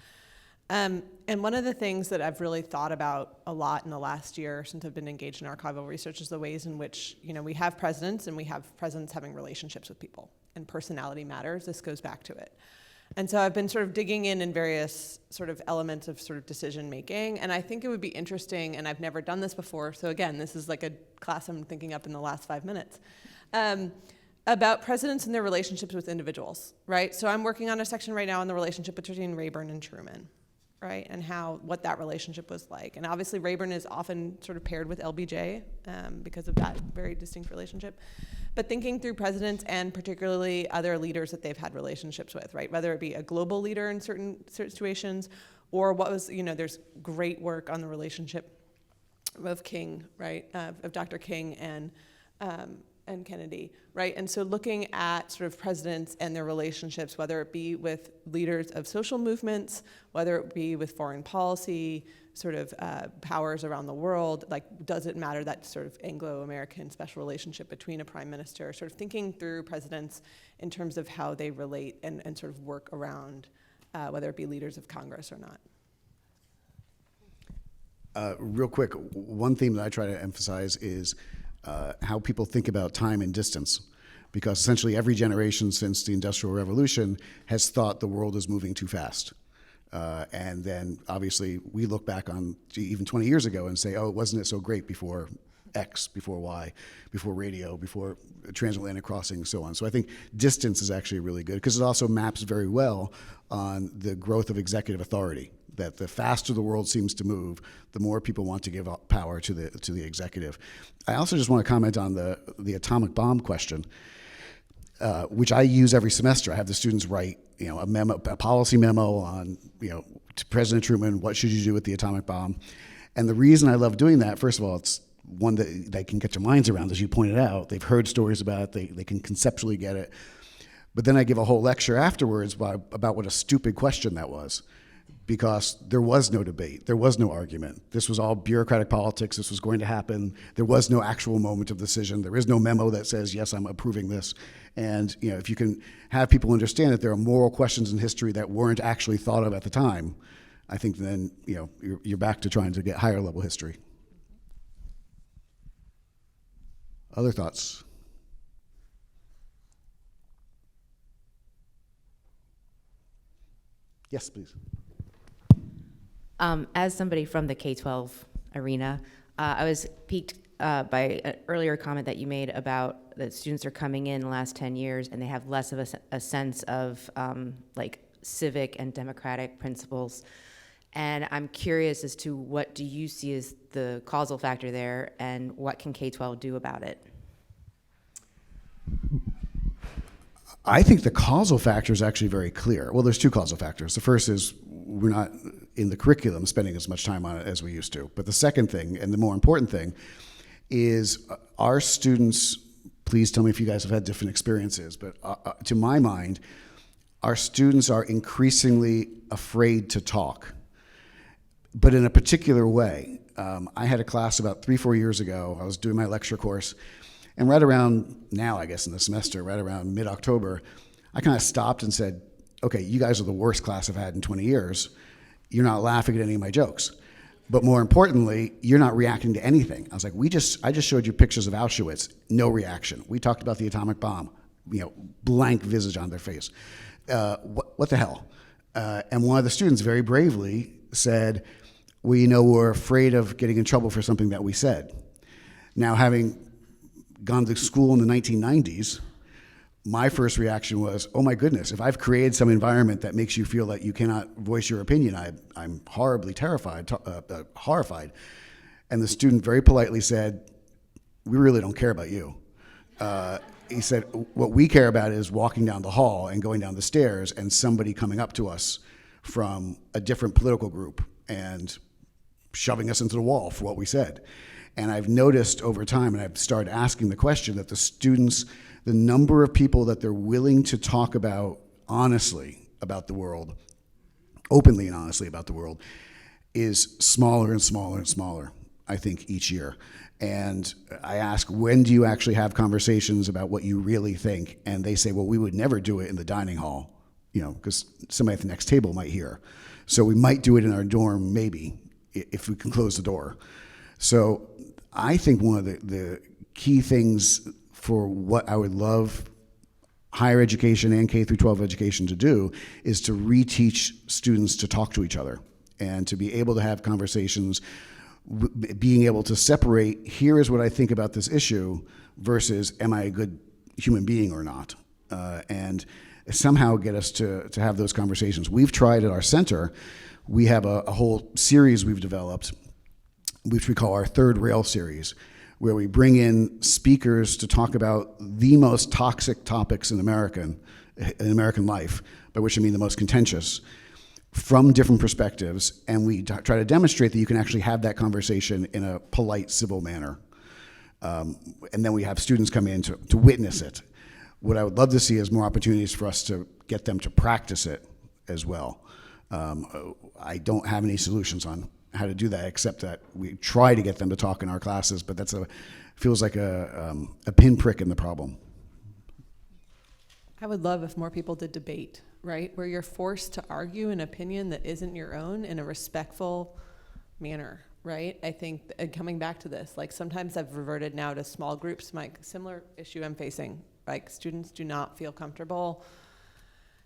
And one of the things that I've really thought about a lot in the last year since I've been engaged in archival research is the ways in which, you know, we have presidents and we have presidents having relationships with people, and personality matters. This goes back to it. And so I've been sort of digging in various sort of elements of sort of decision making, and I think it would be interesting, and I've never done this before, so again, this is like a class I'm thinking up in the last 5 minutes, about presidents and their relationships with individuals, right? So I'm working on a section right now on the relationship between Rayburn and Truman, right? And what that relationship was like. And obviously Rayburn is often sort of paired with LBJ because of that very distinct relationship. But thinking through presidents and particularly other leaders that they've had relationships with, right? Whether it be a global leader in certain situations, or what was, you know, there's great work on the relationship of King, right? Of Dr. King and Kennedy, right? And so looking at sort of presidents and their relationships, whether it be with leaders of social movements, whether it be with foreign policy, sort of powers around the world, like, does it matter that sort of Anglo-American special relationship between a prime minister, sort of thinking through presidents in terms of how they relate and sort of work around whether it be leaders of Congress or not. Real quick, one theme that I try to emphasize is how people think about time and distance, because essentially every generation since the Industrial Revolution has thought the world is moving too fast. And then obviously we look back on even 20 years ago and say, oh, wasn't it so great before X, before Y, before radio, before transatlantic crossing, so on. So I think distance is actually really good, because it also maps very well on the growth of executive authority, that the faster the world seems to move, the more people want to give up power to the executive. I also just want to comment on the atomic bomb question, which I use every semester. I have the students write, you know, a policy memo on, you know, to President Truman, what should you do with the atomic bomb? And the reason I love doing that, first of all, it's one that they can get their minds around, as you pointed out. They've heard stories about it, they can conceptually get it. But then I give a whole lecture afterwards about what a stupid question that was, because there was no debate, there was no argument. This was all bureaucratic politics. This was going to happen. There was no actual moment of decision. There is no memo that says, yes, I'm approving this. And, you know, if you can have people understand that there are moral questions in history that weren't actually thought of at the time, I think then, you know, you're back to trying to get higher level history. Other thoughts? Yes, please. As somebody from the K-12 arena, I was piqued by an earlier comment that you made about that students are coming in the last 10 years and they have less of a sense of like civic and democratic principles. And I'm curious as to what do you see as the causal factor there, and what can K-12 do about it? I think the causal factor is actually very clear. Well, there's two causal factors. The first is we're not in the curriculum spending as much time on it as we used to. But the second thing, and the more important thing, is our students, please tell me if you guys have had different experiences, but to my mind, our students are increasingly afraid to talk, but in a particular way. I had a class about 3-4 years ago. I was doing my lecture course, and right around now, I guess in the semester, right around mid-October, I kind of stopped and said, okay, you guys are the worst class I've had in 20 years. You're not laughing at any of my jokes. But more importantly, you're not reacting to anything. I was like, I just showed you pictures of Auschwitz, no reaction. We talked about the atomic bomb, you know, blank visage on their face. What the hell? And one of the students very bravely said, well, you know, we're afraid of getting in trouble for something that we said. Now, having gone to school in the 1990s, my first reaction was, oh my goodness, if I've created some environment that makes you feel that you cannot voice your opinion, I'm horribly horrified. And the student very politely said, we really don't care about you. He said, what we care about is walking down the hall and going down the stairs and somebody coming up to us from a different political group and shoving us into the wall for what we said. And I've noticed over time, and I've started asking the question, that the students, the number of people that they're willing to talk about honestly about the world, openly and honestly about the world, is smaller and smaller and smaller, I think, each year. And I ask, when do you actually have conversations about what you really think? And they say, well, we would never do it in the dining hall, because somebody at the next table might hear. So we might do it in our dorm, maybe, if we can close the door. So I think one of the key things for what I would love higher education and K through 12 education to do is to reteach students to talk to each other and to be able to have conversations, being able to separate, here is what I think about this issue versus am I a good human being or not, and somehow get us to have those conversations. We've tried at our center, we have a whole series we've developed, which we call our Third Rail series, where we bring in speakers to talk about the most toxic topics in American life, by which I mean the most contentious, from different perspectives, and we try to demonstrate that you can actually have that conversation in a polite, civil manner. And then we have students come in to witness it. What I would love to see is more opportunities for us to get them to practice it as well. I don't have any solutions on how to do that, except that we try to get them to talk in our classes, but that's feels like a pinprick in the problem. I would love if more people did debate, right? Where you're forced to argue an opinion that isn't your own in a respectful manner, right? I think, coming back to this, like sometimes I've reverted now to small groups, similar issue I'm facing, like students do not feel comfortable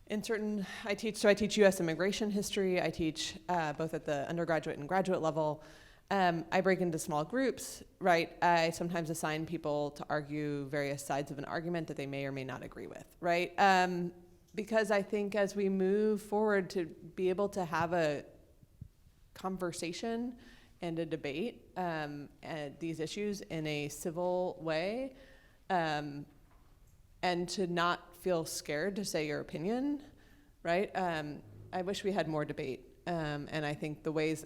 in certain, I teach U.S. immigration history, I teach both at the undergraduate and graduate level. I break into small groups, right? I sometimes assign people to argue various sides of an argument that they may or may not agree with, right? Because I think as we move forward to be able to have a conversation and a debate these issues in a civil way, and to not feel scared to say your opinion, right? I wish we had more debate. And I think the ways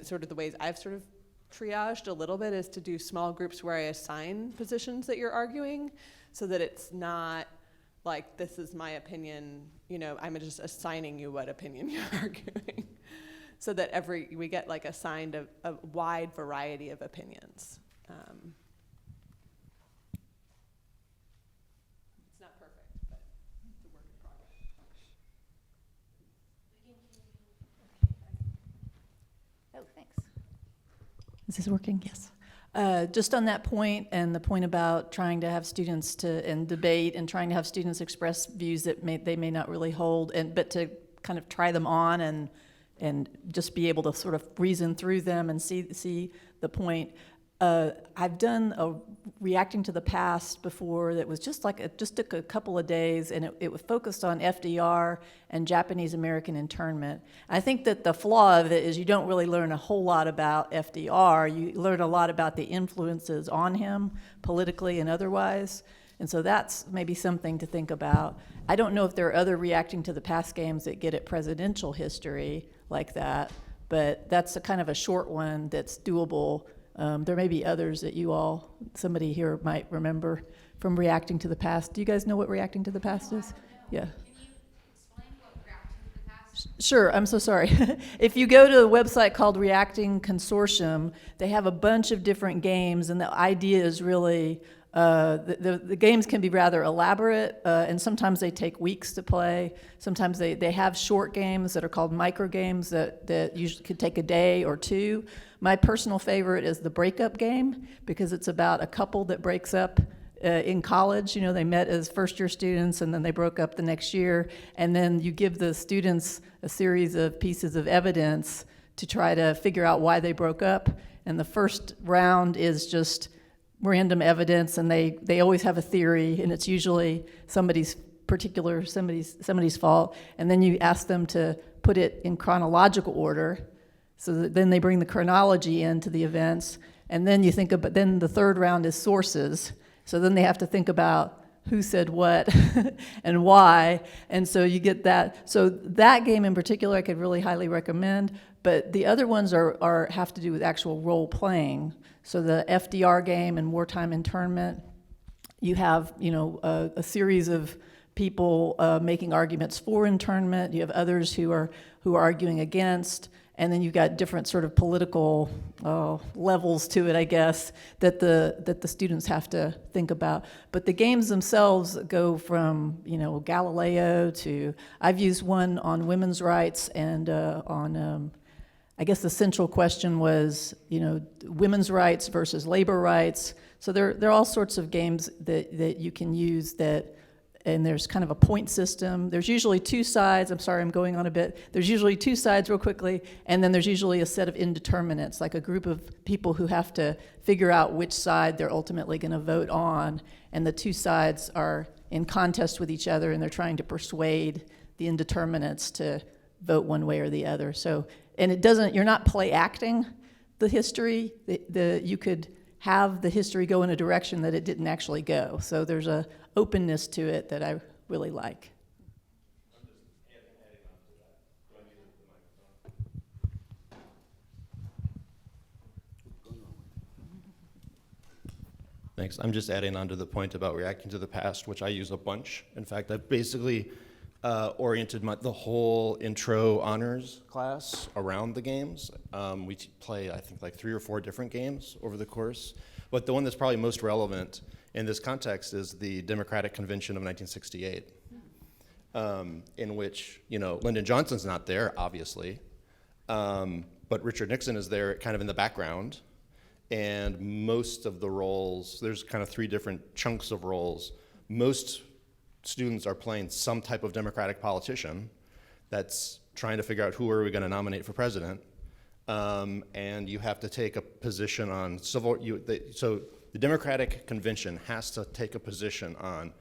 I've sort of triaged a little bit is to do small groups where I assign positions that you're arguing, so that it's not like, this is my opinion, I'm just assigning you what opinion you're arguing. So that we get like assigned a wide variety of opinions. It's not perfect, but it's a work in progress. Oh, thanks. Is this working? Yes. Just on that point, and the point about trying to have students and debate, and trying to have students express views that they may not really hold, but to kind of try them on and just be able to sort of reason through them and see the point. I've done a reacting to the past before that was just took a couple of days, and it was focused on FDR and Japanese American internment. I think that the flaw of it is you don't really learn a whole lot about FDR. You learn a lot about the influences on him politically and otherwise. And so that's maybe something to think about. I don't know if there are other reacting to the past games that get at presidential history like that, but that's a kind of a short one that's doable. There may be others that somebody here might remember from reacting to the past. Do you guys know what reacting to the past is? Yeah. Can you explain what reacting to the past is? Sure, I'm so sorry. If you go to a website called Reacting Consortium, they have a bunch of different games, and the idea is really, the games can be rather elaborate, and sometimes they take weeks to play. Sometimes they have short games that are called micro games that usually could take a day or two. My personal favorite is the breakup game, because it's about a couple that breaks up in college. They met as first-year students, and then they broke up the next year. And then you give the students a series of pieces of evidence to try to figure out why they broke up. And the first round is just random evidence, and they always have a theory, and it's usually somebody's particular somebody's fault, and then you ask them to put it in chronological order, so that then they bring the chronology into the events, and then you think about, then the third round is sources, so then they have to think about who said what and why, and so you get that. So that game in particular I could really highly recommend, but the other ones have to do with actual role playing. So the FDR game and wartime internment, you have a series of people making arguments for internment. You have others who are arguing against, and then you've got different sort of political levels to it, I guess, that the students have to think about. But the games themselves go from Galileo to, I've used one on women's rights and on I guess the central question was women's rights versus labor rights. So there are all sorts of games that you can use and there's kind of a point system. There's usually two sides. I'm sorry, I'm going on a bit. There's usually two sides real quickly, and then there's usually a set of indeterminates, like a group of people who have to figure out which side they're ultimately going to vote on, and the two sides are in contest with each other, and they're trying to persuade the indeterminates to vote one way or the other. So, and you're not play acting the history. You could have the history go in a direction that it didn't actually go. So there's a openness to it that I really like. Thanks. I'm just adding on to the point about reacting to the past, which I use a bunch. In fact, I've basically oriented the whole intro honors class around the games. We play, I think, like 3 or 4 different games over the course. But the one that's probably most relevant in this context is the Democratic Convention of 1968, in which, Lyndon Johnson's not there, obviously, but Richard Nixon is there kind of in the background, and most of the roles, there's kind of 3 different chunks of roles. Most students are playing some type of Democratic politician that's trying to figure out who are we going to nominate for president, and you have to take a position on so the Democratic Convention has to take a position on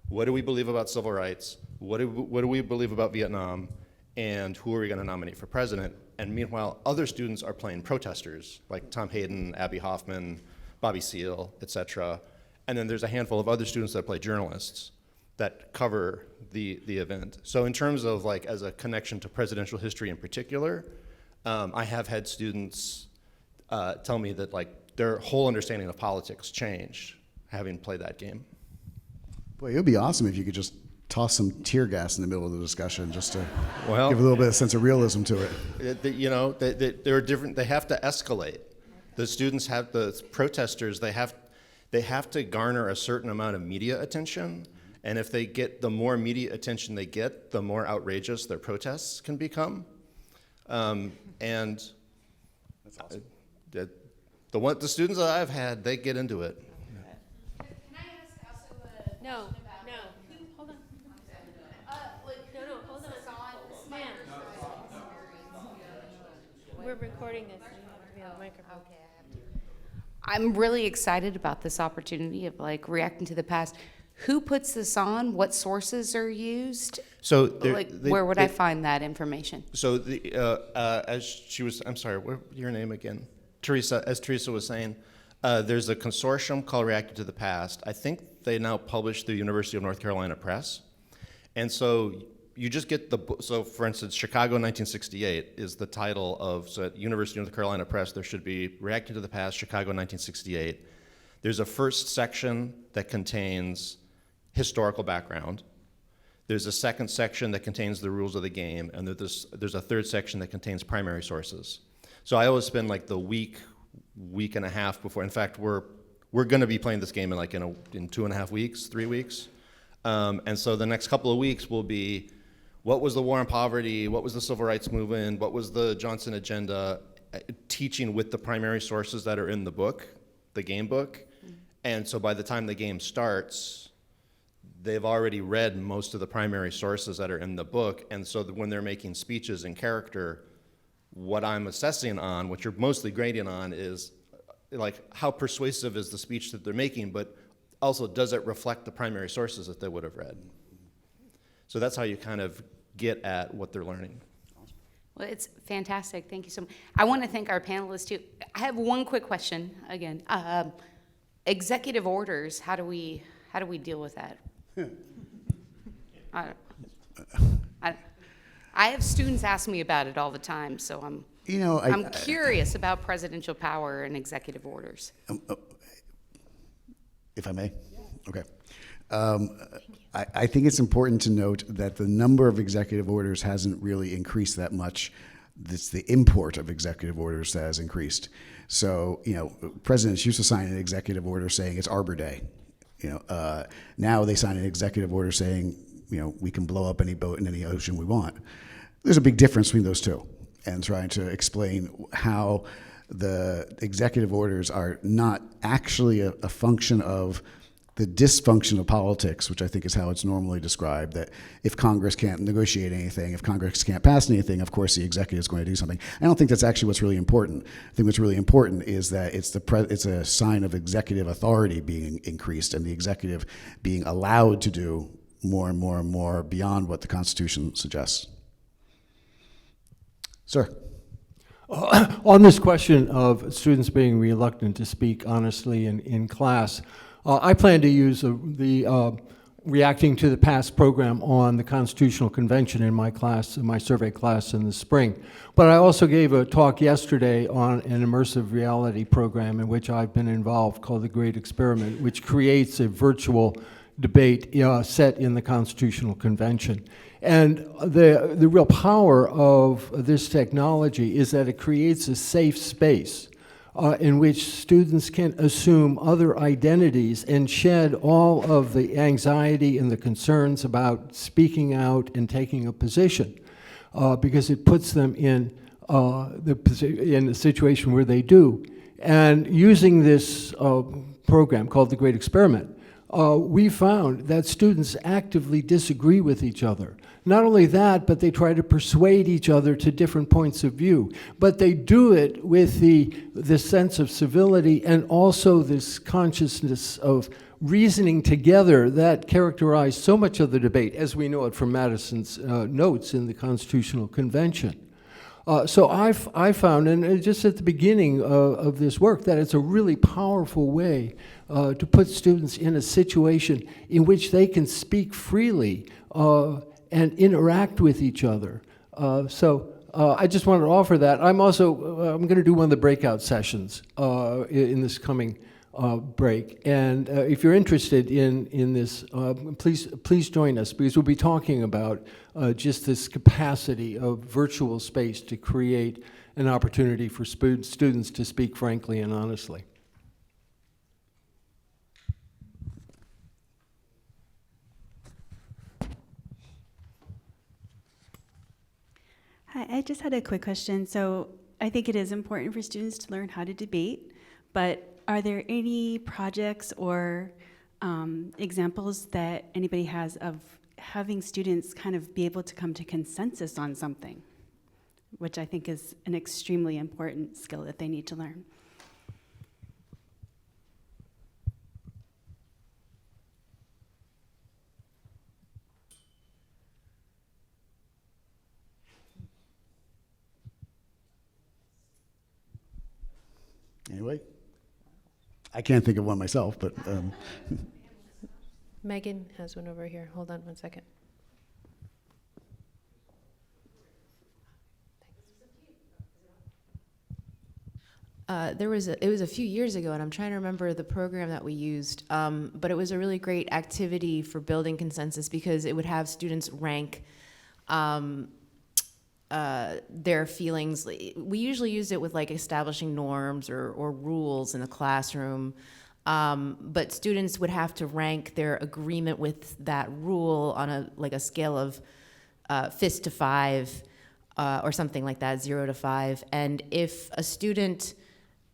what do we believe about civil rights, what do we believe about Vietnam, and who are we going to nominate for president. And meanwhile, other students are playing protesters, like Tom Hayden, Abby Hoffman, Bobby Seale, etc. And then there's a handful of other students that play journalists that cover the event. So in terms of as a connection to presidential history in particular, I have had students tell me that their whole understanding of politics changed having played that game. Boy, it would be awesome if you could just toss some tear gas in the middle of the discussion just to give a little bit of sense of realism to it. They're different. They have to escalate. The students have, the protesters, they have to garner a certain amount of media attention. And if they get, the more media attention they get, the more outrageous their protests can become. And That's awesome. The students that I've had, they get into it. Can I ask also a No, question about no. Hold on. No, hold on. Ma'am. We're recording this. You have to be on the microphone. Okay, I have to. I'm really excited about this opportunity of reacting to the past. Who puts this on? What sources are used? So where would I find that information? So as she was, I'm sorry, what your name again? Teresa, as Teresa was saying, there's a consortium called Reacting to the Past. I think they now publish through University of North Carolina Press. And so you just get the book. So for instance, Chicago 1968 is the title of, so at University of North Carolina Press, there should be Reacting to the Past, Chicago 1968. There's a first section that contains historical background. There's a second section that contains the rules of the game, and there's a third section that contains primary sources. So I always spend the week and a half before. In fact, we're going to be playing this game in 2.5 weeks, 3 weeks. And so the next couple of weeks will be, what was the war on poverty? What was the civil rights movement? What was the Johnson agenda? Teaching with the primary sources that are in the book, the game book. And so by the time the game starts, they've already read most of the primary sources that are in the book. And so that when they're making speeches in character, what I'm assessing on, what you're mostly grading on, is how persuasive is the speech that they're making, but also does it reflect the primary sources that they would have read? So that's how you kind of get at what they're learning. Well, it's fantastic. Thank you so much. I want to thank our panelists too. I have one quick question again. Executive orders, how do we deal with that? I have students ask me about it all the time, so I'm curious about presidential power and executive orders. If I may? Okay. I think it's important to note that the number of executive orders hasn't really increased that much. It's the import of executive orders that has increased. So, presidents used to sign an executive order saying it's Arbor Day. Now they sign an executive order saying, we can blow up any boat in any ocean we want. There's a big difference between those two, and trying to explain how the executive orders are not actually a function of the dysfunction of politics, which I think is how it's normally described, that if Congress can't negotiate anything, if Congress can't pass anything, of course the executive is going to do something. I don't think that's actually what's really important. I think what's really important is that it's a sign of executive authority being increased and the executive being allowed to do more and more and more beyond what the Constitution suggests. Sir. On this question of students being reluctant to speak honestly in class, I plan to use the Reacting to the Past program on the Constitutional Convention in my class, in my survey class in the spring. But I also gave a talk yesterday on an immersive reality program in which I've been involved called The Great Experiment, which creates a virtual debate set in the Constitutional Convention. And the real power of this technology is that it creates a safe space in which students can assume other identities and shed all of the anxiety and the concerns about speaking out and taking a position, because it puts them in a situation where they do. And using this program called The Great Experiment, we found that students actively disagree with each other. Not only that, but they try to persuade each other to different points of view. But they do it with the sense of civility and also this consciousness of reasoning together that characterized so much of the debate, as we know it from Madison's notes in the Constitutional Convention. So I found, and just at the beginning of this work, that it's a really powerful way to put students in a situation in which they can speak freely and interact with each other. So I just wanted to offer that. I'm also, I'm gonna do one of the breakout sessions in this coming break. And if you're interested in this, please join us, because we'll be talking about just this capacity of virtual space to create an opportunity for students to speak frankly and honestly. Hi, I just had a quick question. So I think it is important for students to learn how to debate, but are there any projects or examples that anybody has of having students kind of be able to come to consensus on something, which I think is an extremely important skill that they need to learn? Anyway, I can't think of one myself, but. Megan has one over here. Hold on one second. It was a few years ago, and I'm trying to remember the program that we used, but it was a really great activity for building consensus because it would have students rank their feelings. We usually used it with like establishing norms or rules in the classroom, but students would have to rank their agreement with that rule on a scale of fist to 5 or something like that, 0 to 5. And if a student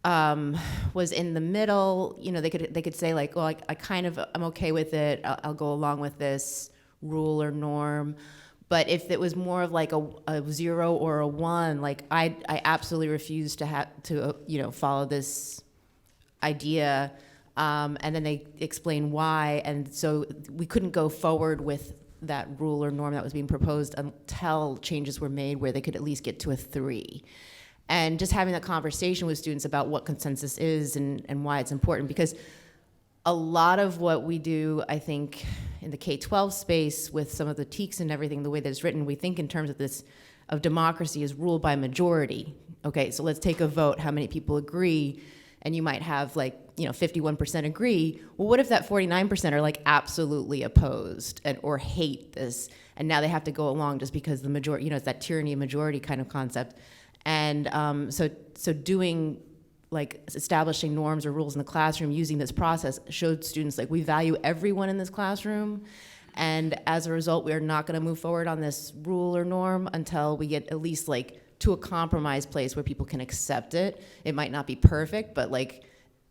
was in the middle, they could say like, well, I'm okay with it. I'll go along with this rule or norm. But if it was more of like a 0 or a 1, like I absolutely refuse to follow this idea, and then they explain why, and so we couldn't go forward with that rule or norm that was being proposed until changes were made where they could at least get to a 3. And just having that conversation with students about what consensus is and why it's important, because a lot of what we do, I think, in the K-12 space with some of the TEKS and everything, the way that it's written, we think in terms of this, of democracy is ruled by majority. Okay, so let's take a vote, how many people agree, and you might have 51% agree. Well, what if that 49% are absolutely opposed or hate this, and now they have to go along just because the majority, it's that tyranny of majority kind of concept. And so doing, establishing norms or rules in the classroom using this process showed students we value everyone in this classroom, and as a result we are not going to move forward on this rule or norm until we get at least to a compromise place where people can accept it. It might not be perfect, but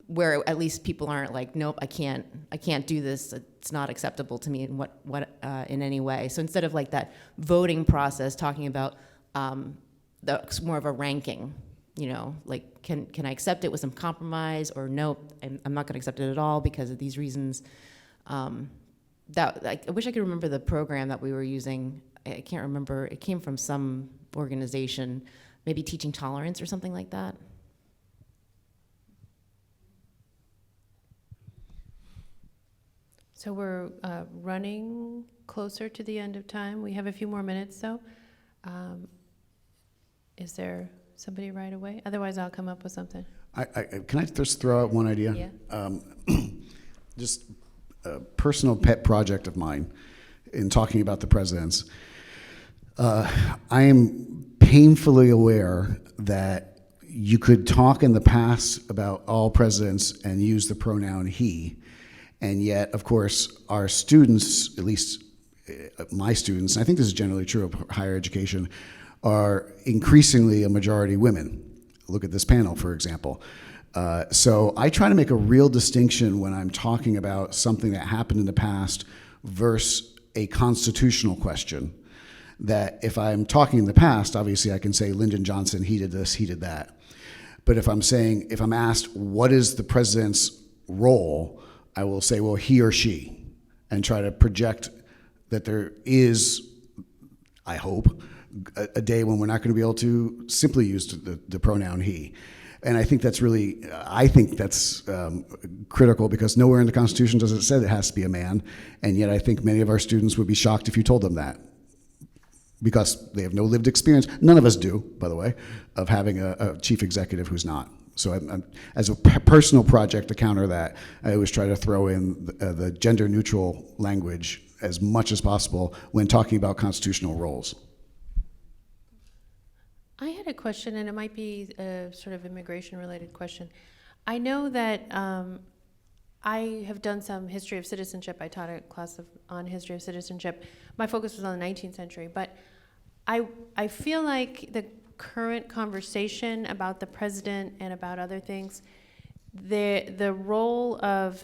where at least people aren't nope, I can't do this, it's not acceptable to me in what in any way. So instead of that voting process, talking about more of a ranking, can I accept it with some compromise, or nope, I'm not going to accept it at all because of these reasons. I wish I could remember the program that we were using. I can't remember. It came from some organization, maybe Teaching Tolerance or something like that. So we're running closer to the end of time. We have a few more minutes, though. Is there somebody right away? Otherwise, I'll come up with something. Can I just throw out one idea? Yeah. Just a personal pet project of mine in talking about the presidents. I am painfully aware that you could talk in the past about all presidents and use the pronoun he, and yet, of course, our students, at least my students, and I think this is generally true of higher education, are increasingly a majority women. Look at this panel, for example. So I try to make a real distinction when I'm talking about something that happened in the past versus a constitutional question. That if I'm talking in the past, obviously I can say Lyndon Johnson, he did this, he did that. But if I'm asked what is the president's role, I will say, well, he or she, and try to project that there is, I hope, a day when we're not going to be able to simply use the pronoun he. And I think that's critical, because nowhere in the Constitution does it say it has to be a man, and yet I think many of our students would be shocked if you told them that, because they have no lived experience. None of us do, by the way, of having a chief executive who's not. So as a personal project to counter that, I always try to throw in the gender-neutral language as much as possible when talking about constitutional roles. I had a question, and it might be a sort of immigration-related question. I know that I have done some history of citizenship. I taught a class on history of citizenship. My focus was on the 19th century, but I feel like the current conversation about the president and about other things, the role of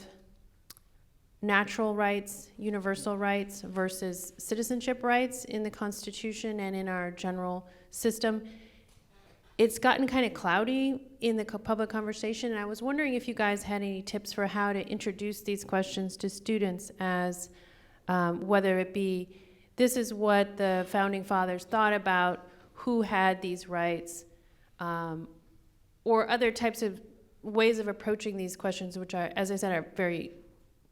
natural rights, universal rights versus citizenship rights in the Constitution and in our general system, it's gotten kind of cloudy in the public conversation, and I was wondering if you guys had any tips for how to introduce these questions to students, as whether it be, this is what the founding fathers thought about who had these rights, or other types of ways of approaching these questions, which are, as I said, are very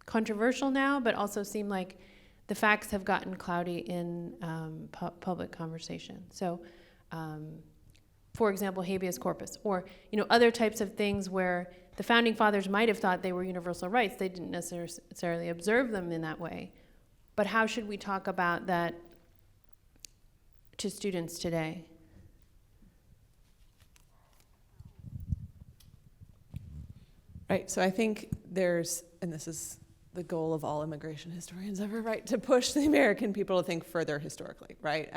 controversial now, but also seem like the facts have gotten cloudy in public conversation. So, for example, habeas corpus, or other types of things where the founding fathers might have thought they were universal rights. They didn't necessarily observe them in that way. But how should we talk about that to students today? Right, so I think there's, and this is the goal of all immigration historians ever, right, to push the American people to think further historically, right?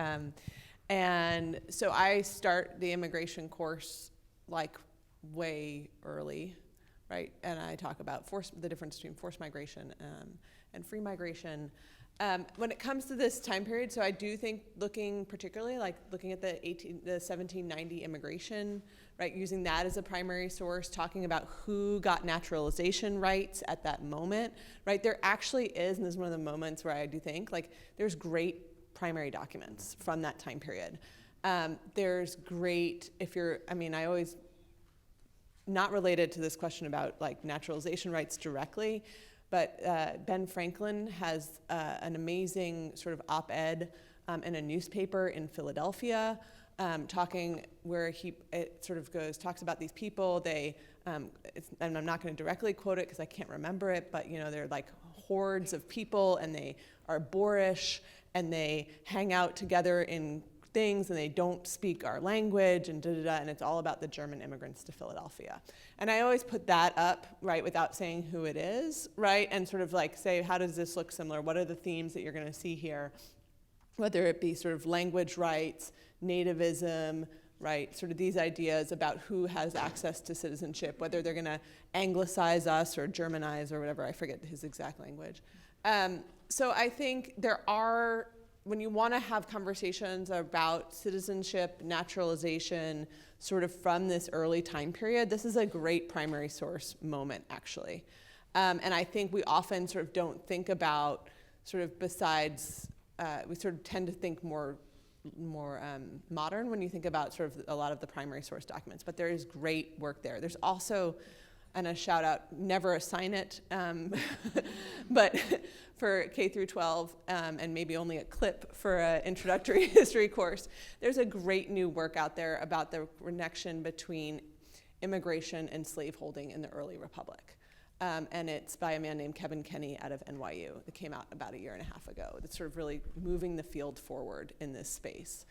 And so I start the immigration course way early, right? And I talk about the difference between forced migration and free migration. When it comes to this time period, so I do think looking particularly, like looking at the 1790 immigration, right, using that as a primary source, talking about who got naturalization rights at that moment, right, there actually is, and this is one of the moments where I do think, like, there's great primary documents from that time period. There's great, if you're, I mean, I always, not related to this question about like naturalization rights directly, but Ben Franklin has an amazing sort of op-ed in a newspaper in Philadelphia, talking where it sort of talks about these people. They, and I'm not going to directly quote it because I can't remember it, but you know, they're like hordes of people, and they are boorish, and they hang out together in things, and they don't speak our language, and and it's all about the German immigrants to Philadelphia. And I always put that up, right, without saying who it is, right, and sort of like say, how does this look similar? What are the themes that you're going to see here? Whether it be sort of language rights, nativism, right, sort of these ideas about who has access to citizenship, whether they're going to anglicize us or Germanize or whatever, I forget his exact language. So I think there are, when you want to have conversations about citizenship, naturalization, sort of from this early time period, this is a great primary source moment, actually. And I think we often sort of don't think about sort of besides, we sort of tend to think more modern when you think about sort of a lot of the primary source documents, but there is great work there. There's also, and a shout out, never assign it, but for K through 12, and maybe only a clip for an introductory history course, there's a great new work out there about the connection between immigration and slaveholding in the early republic. And it's by a man named Kevin Kenny out of NYU. It came out about 1.5 years ago. That's sort of really moving the field forward in this space.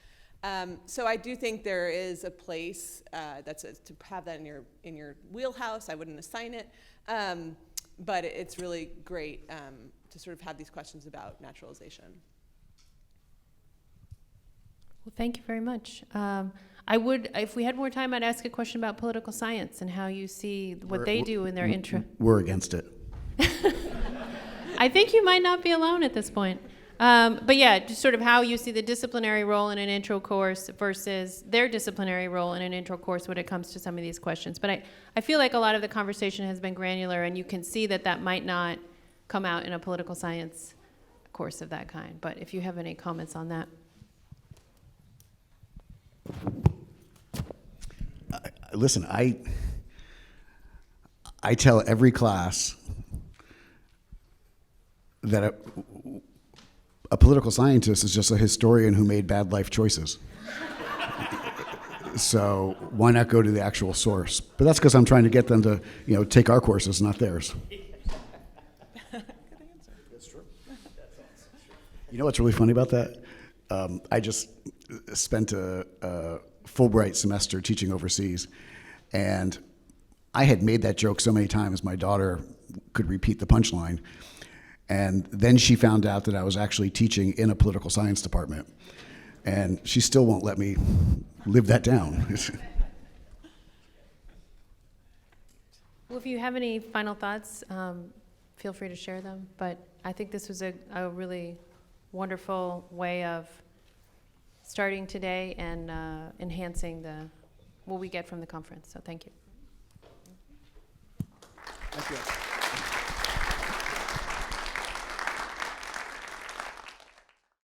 So I do think there is a place to have that in your wheelhouse. I wouldn't assign it, but it's really great to sort of have these questions about naturalization. Well, thank you very much. I would, if we had more time, I'd ask a question about political science and how you see what they do in their intro. We're against it. I think you might not be alone at this point. But yeah, just sort of how you see the disciplinary role in an intro course versus their disciplinary role in an intro course when it comes to some of these questions. But I feel like a lot of the conversation has been granular, and you can see that that might not come out in a political science course of that kind. But if you have any comments on that. Listen, I tell every class that a political scientist is just a historian who made bad life choices. So why not go to the actual source? But that's because I'm trying to get them to, take our courses, not theirs. That's true. You know what's really funny about that? I just spent a Fulbright semester teaching overseas, and I had made that joke so many times my daughter could repeat the punchline. And then she found out that I was actually teaching in a political science department, and she still won't let me live that down. Well, if you have any final thoughts, feel free to share them. But I think this was a really wonderful way of starting today and enhancing what we get from the conference. So thank you.